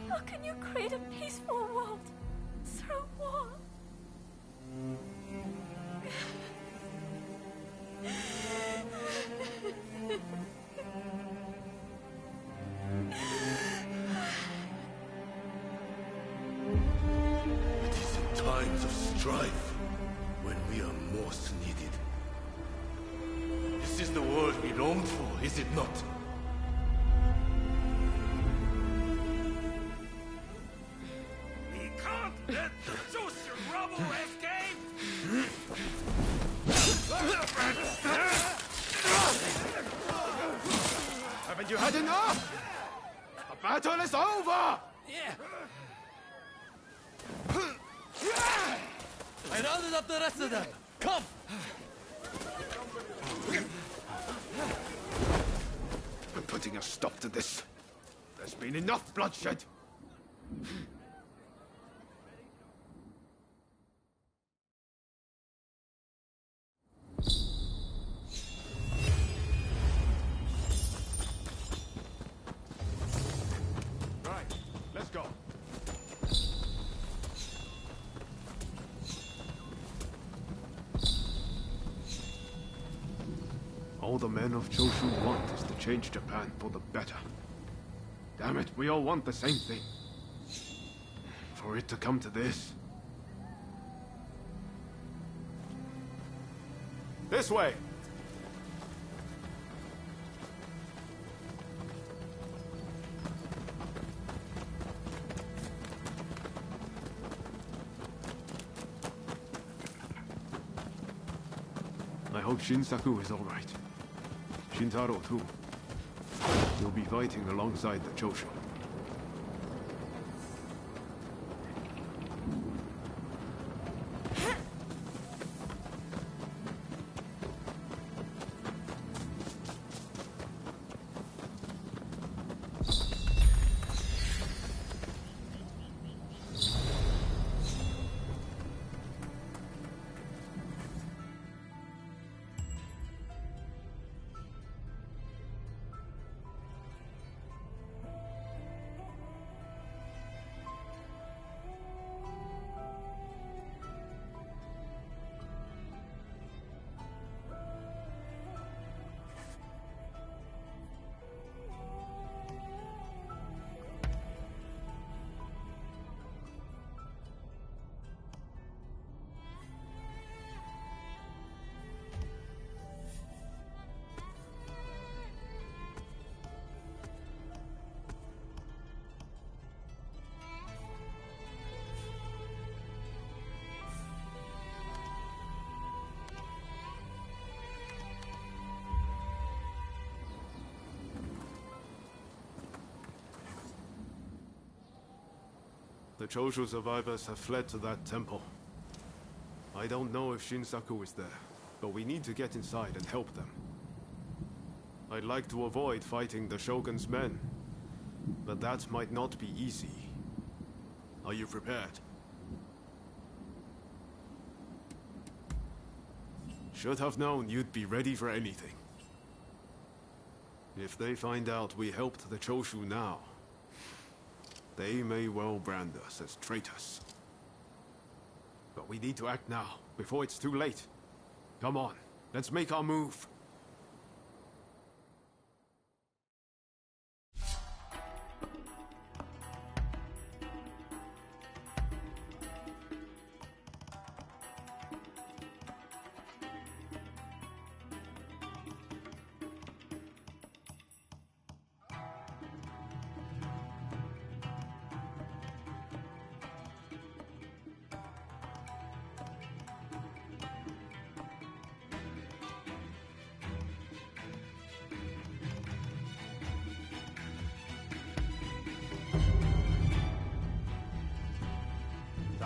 How can you create a peaceful world through war? It is in times of strife when we are most needed. This is the world we long for, is it not? We can't let the Jushin rubble escape! Haven't you had enough? The battle is over! I rounded up the rest of them. Come! We're putting a stop to this. There's been enough bloodshed. Right, let's go. All the men of Choshu want is to change Japan for the better. Damn it, we all want the same thing. For it to come to this. This way! I hope Shinsaku is all right. Shintaro too. He'll be fighting alongside the Choshu. The Choshu survivors have fled to that temple. I don't know if Shinsaku is there, but we need to get inside and help them. I'd like to avoid fighting the Shogun's men, but that might not be easy. Are you prepared? Should have known you'd be ready for anything. If they find out we helped the Choshu now, they may well brand us as traitors. But we need to act now, before it's too late. Come on, let's make our move.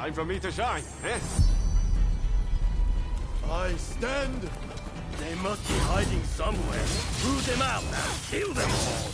Time for me to shine, eh? I stand! They must be hiding somewhere. Root them out and kill them all!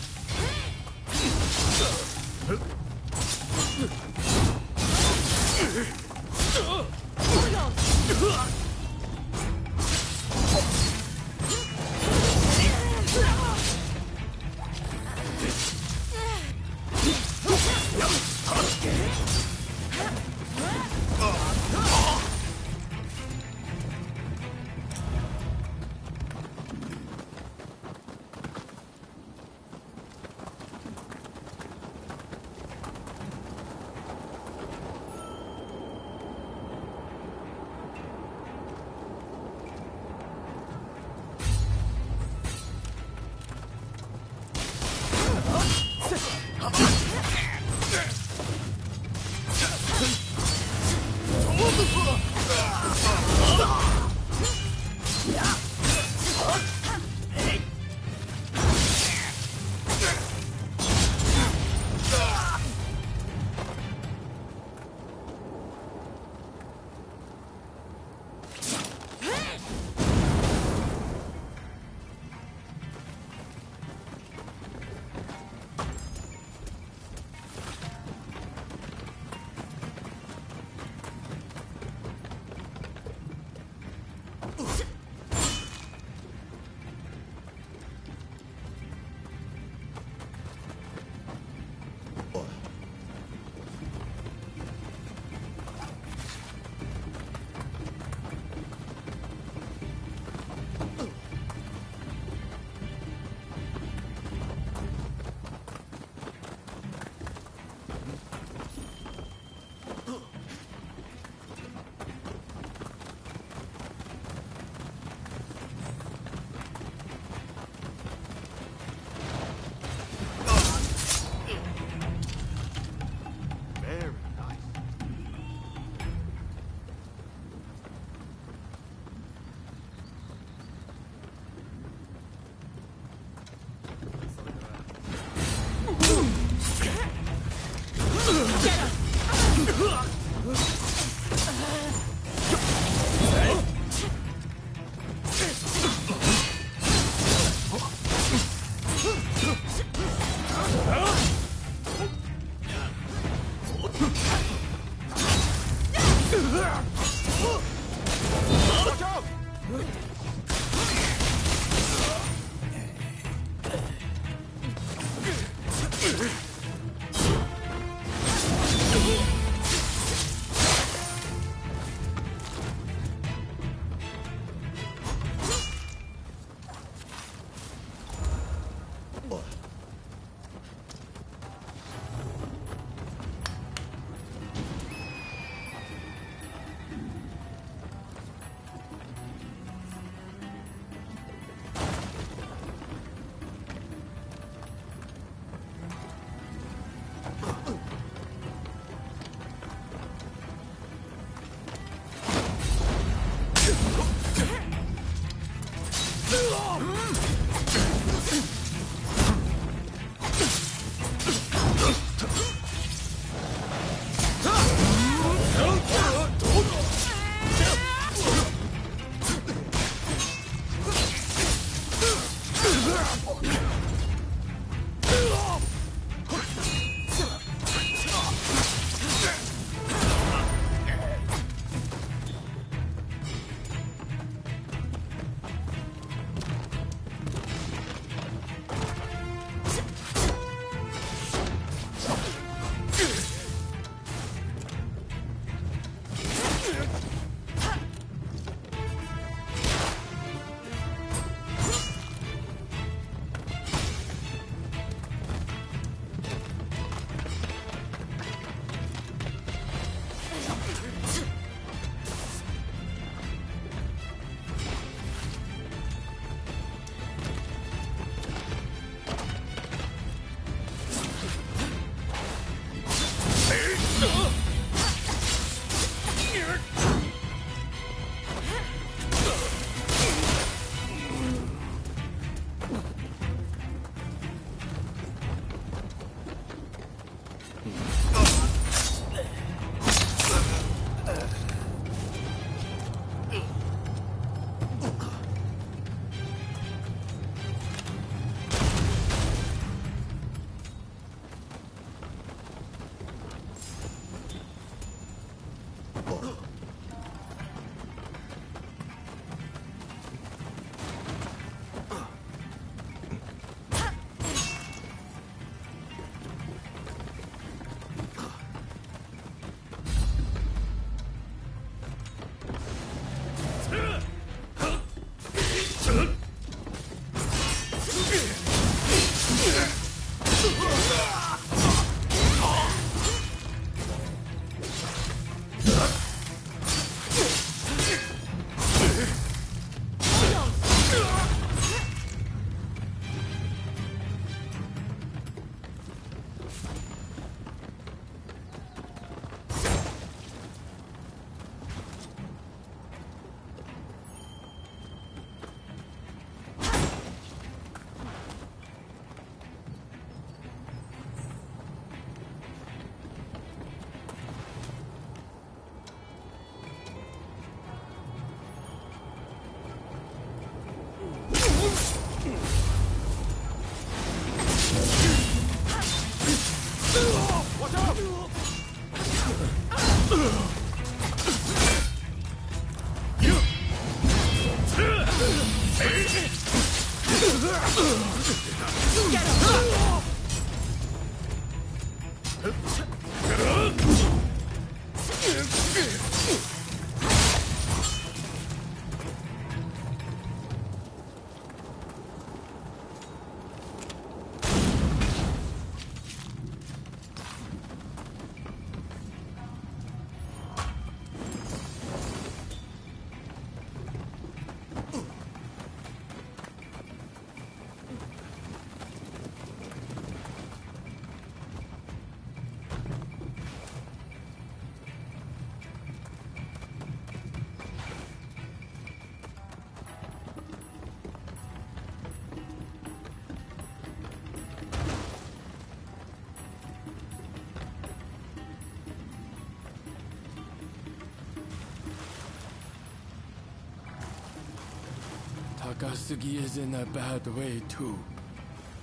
Takasugi is in a bad way too.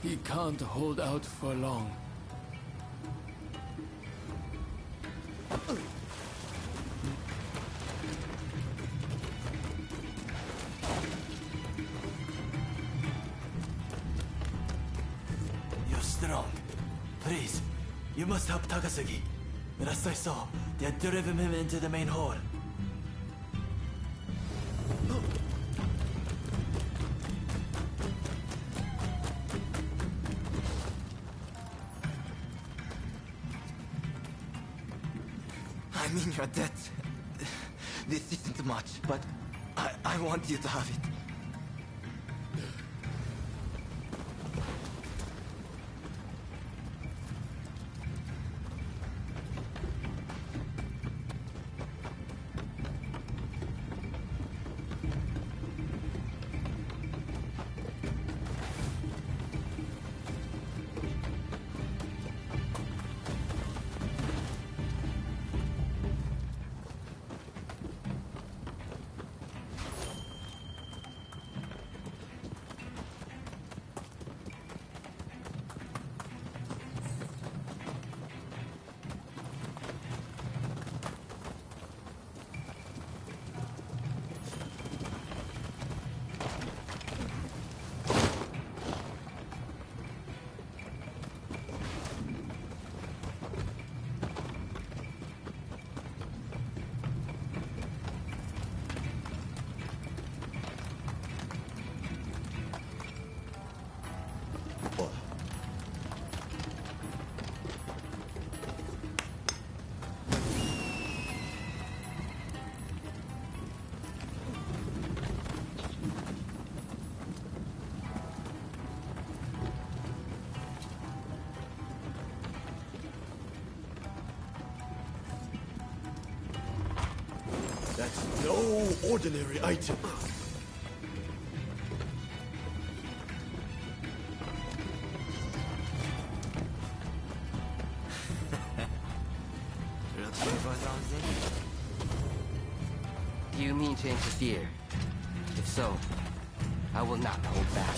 He can't hold out for long. You're strong. Please, you must help Takasugi. Last I saw, they had driven him into the main hall. I mean your debt. This isn't much, but I want you to have it. That's no ordinary item. Looking for something? Do you mean to interfere? If so, I will not hold back.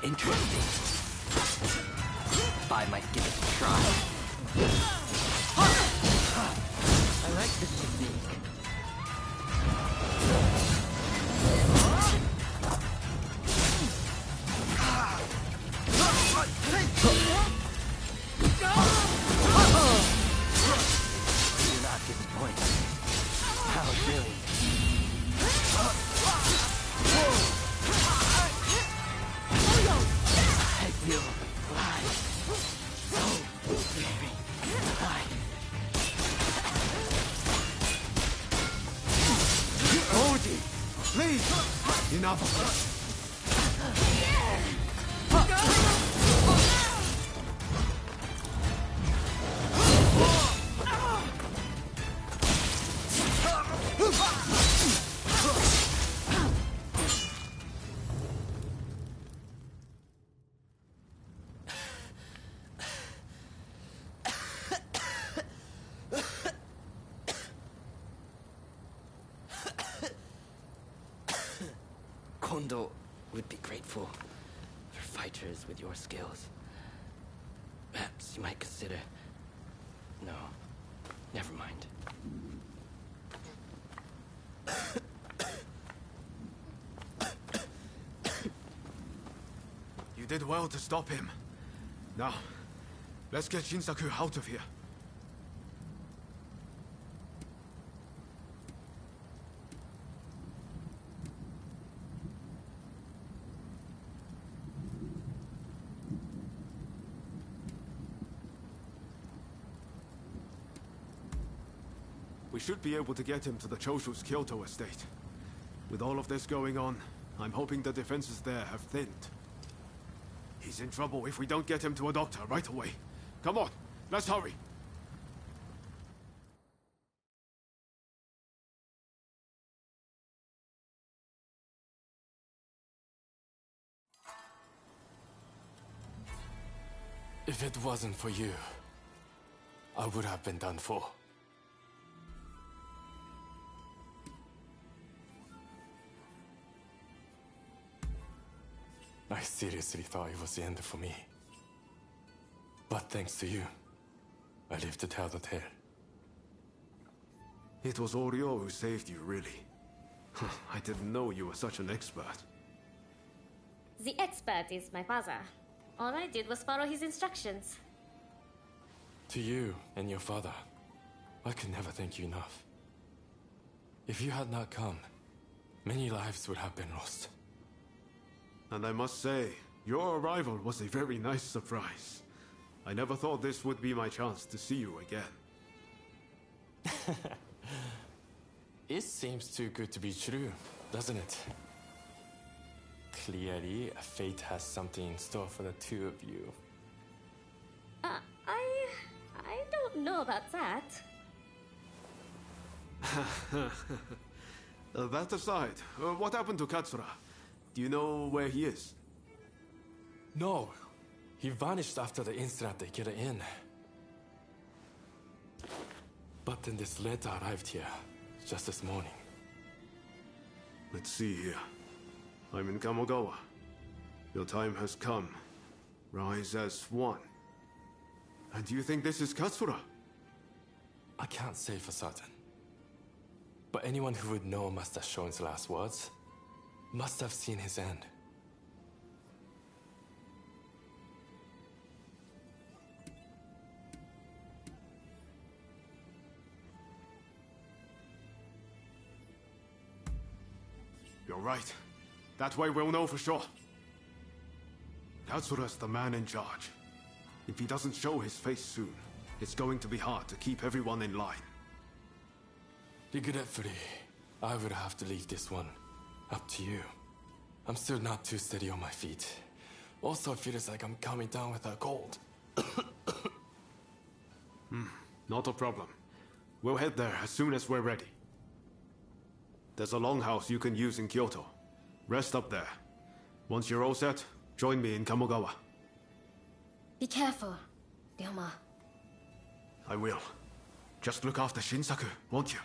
Interesting. I might give it a try. I like this technique. You're not disappointed. How really? I feel alive. So very alive. Odie! Please! Enough! Kondo would be grateful for fighters with your skills. Perhaps you might consider... No, never mind. You did well to stop him. Now, let's get Shinsaku out of here. We should be able to get him to the Choshu's Kyoto estate. With all of this going on, I'm hoping the defenses there have thinned. He's in trouble if we don't get him to a doctor right away. Come on, let's hurry. If it wasn't for you, I would have been done for. I seriously thought it was the end for me. But thanks to you, I live to tell the tale. It was Oryo who saved you, really. I didn't know you were such an expert. The expert is my father. All I did was follow his instructions. To you and your father, I could never thank you enough. If you had not come, many lives would have been lost. And I must say, your arrival was a very nice surprise. I never thought this would be my chance to see you again. It seems too good to be true, doesn't it? Clearly, fate has something in store for the two of you. I don't know about that. That aside, what happened to Katsura? Do you know where he is? No. He vanished after the incident at the Inn. But then this letter arrived here, just this morning. Let's see here. I'm in Kamogawa. Your time has come. Rise as one. And do you think this is Katsura? I can't say for certain. But anyone who would know Master Shoin's last words must have seen his end. You're right. That way we'll know for sure. Katsura's the man in charge. If he doesn't show his face soon, it's going to be hard to keep everyone in line. Regretfully, I would have to leave this one up to you. I'm still not too steady on my feet. Also, it feels like I'm coming down with a cold. Not a problem. We'll head there as soon as we're ready. There's a longhouse you can use in Kyoto. Rest up there. Once you're all set, join me in Kamogawa. Be careful, Ryoma. I will. Just look after Shinsaku, won't you?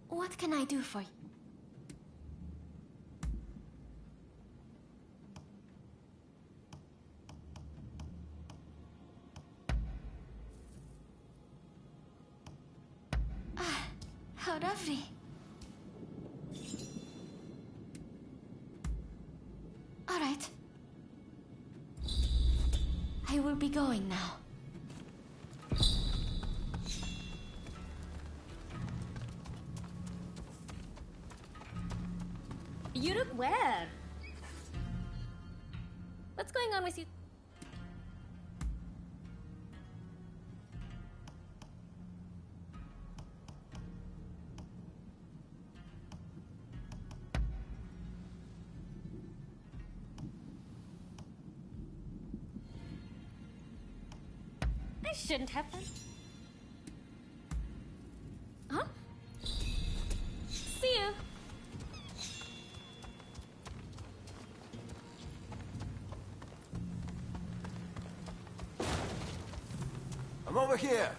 What can I do for you? Ah, how lovely. All right. I will be going now. You look well. What's going on with you? I shouldn't have done. Huh? See you. I'm over here.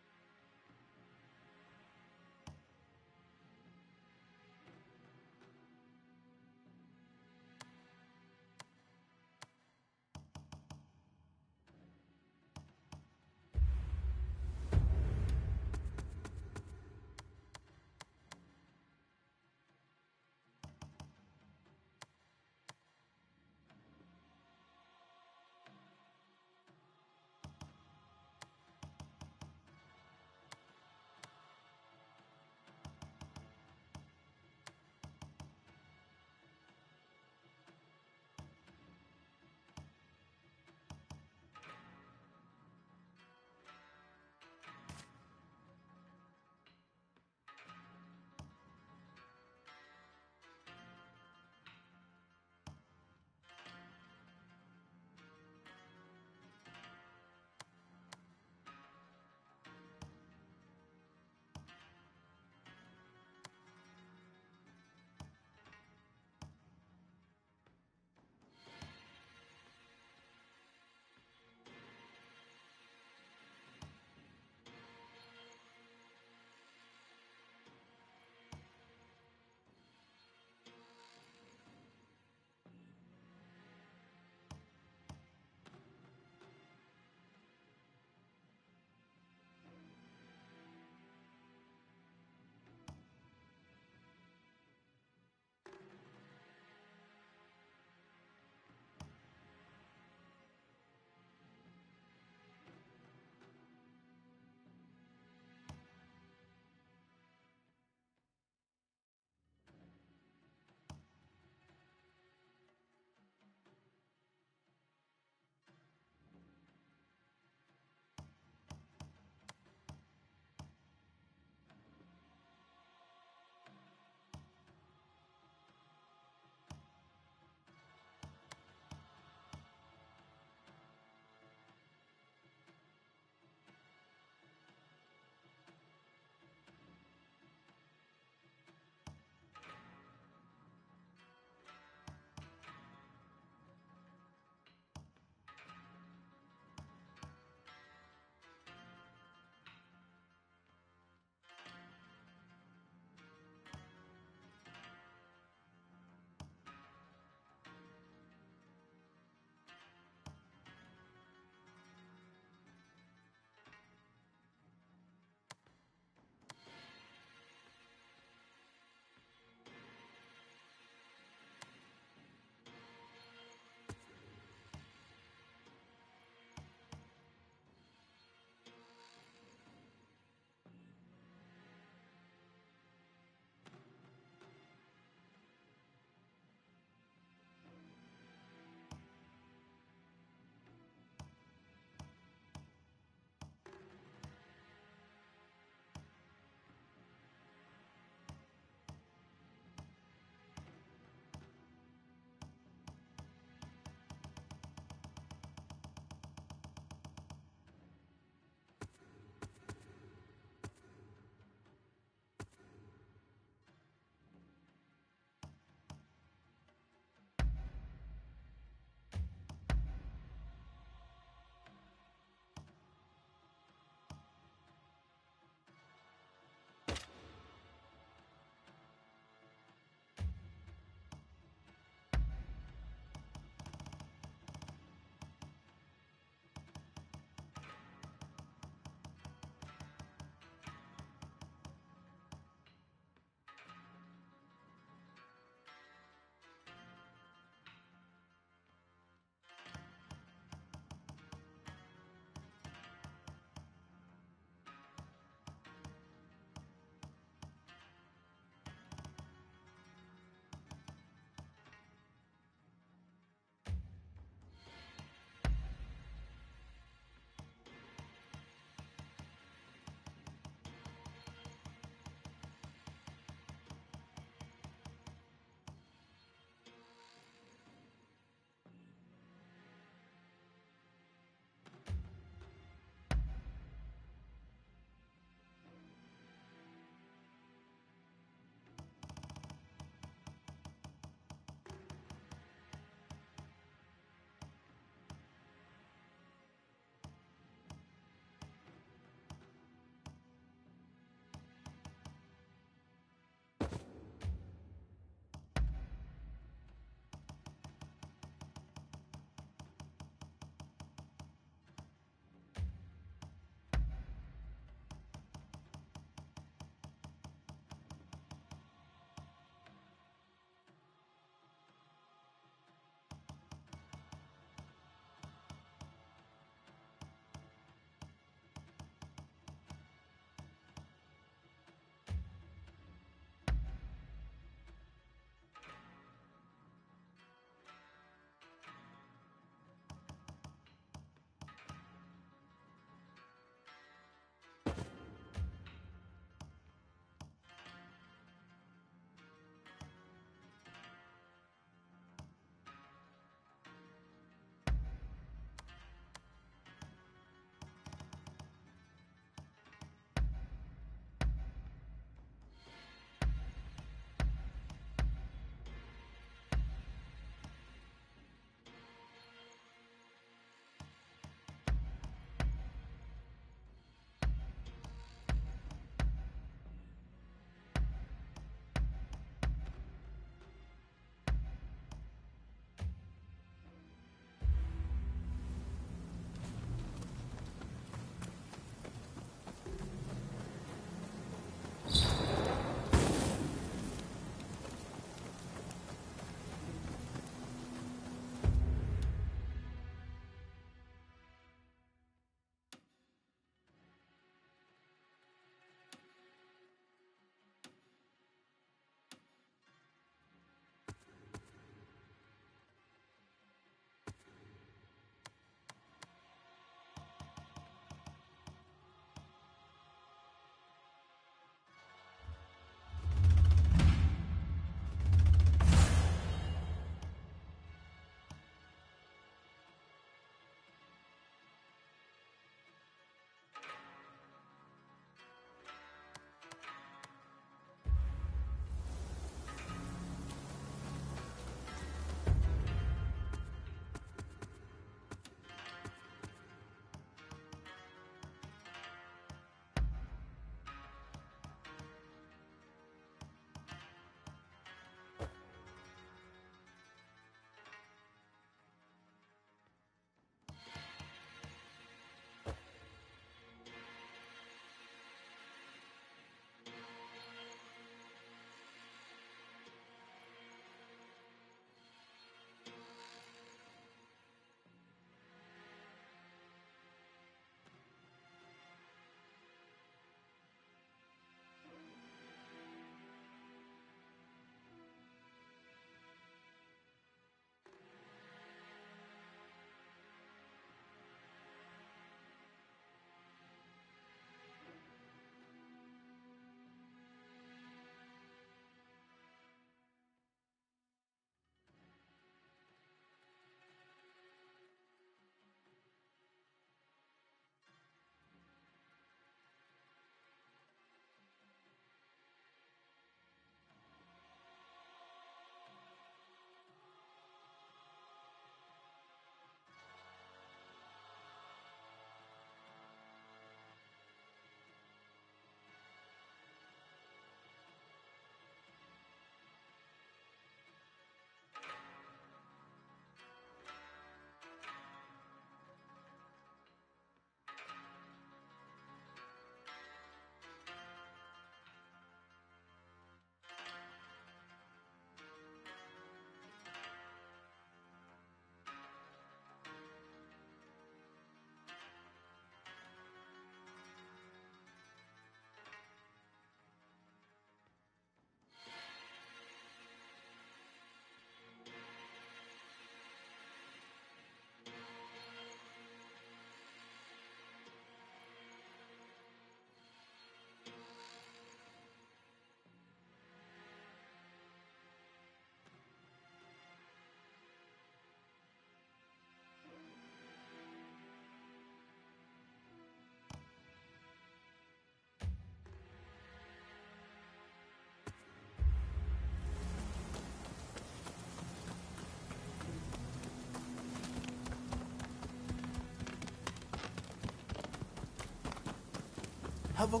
Have a...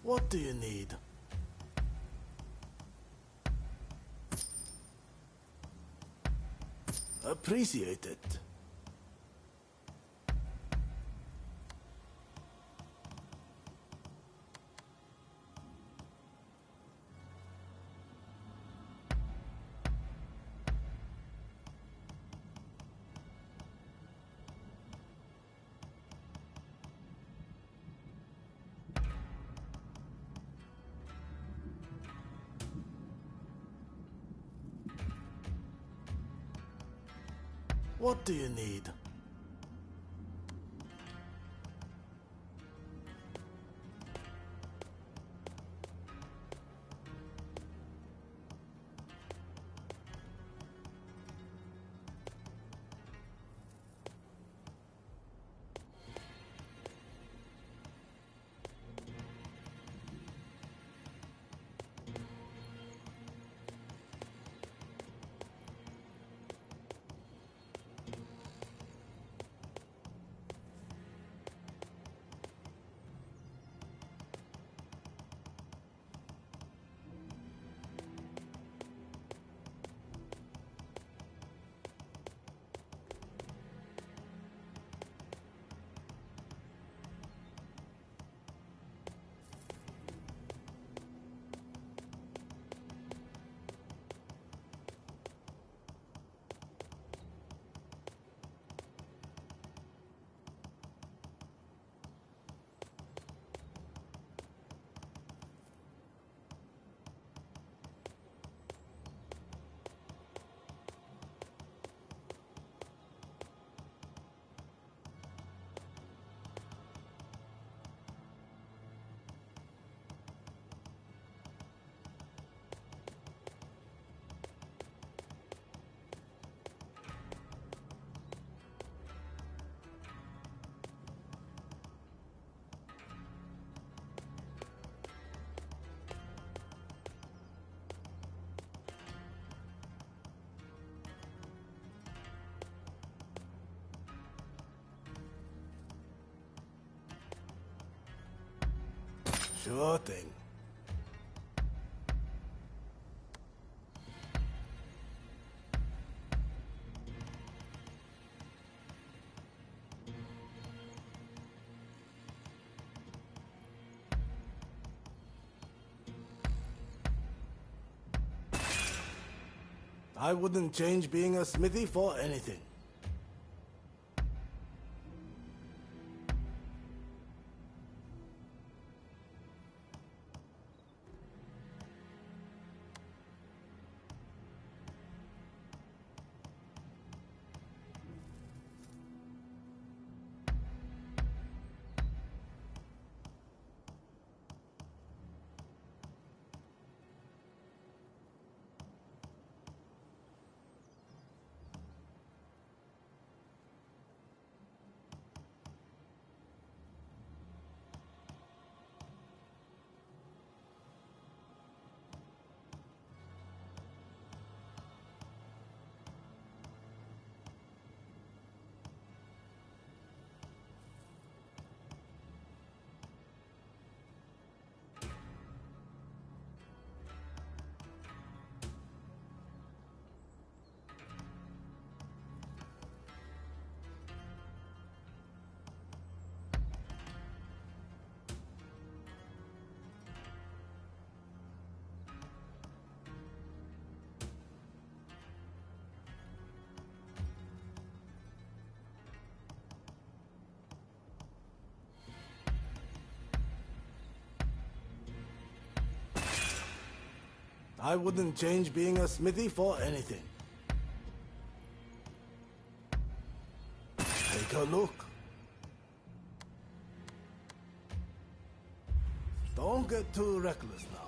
What do you need? Appreciate it. What do you need? Sure thing. I wouldn't change being a smithy for anything. I wouldn't change being a smithy for anything. Take a look. Don't get too reckless now.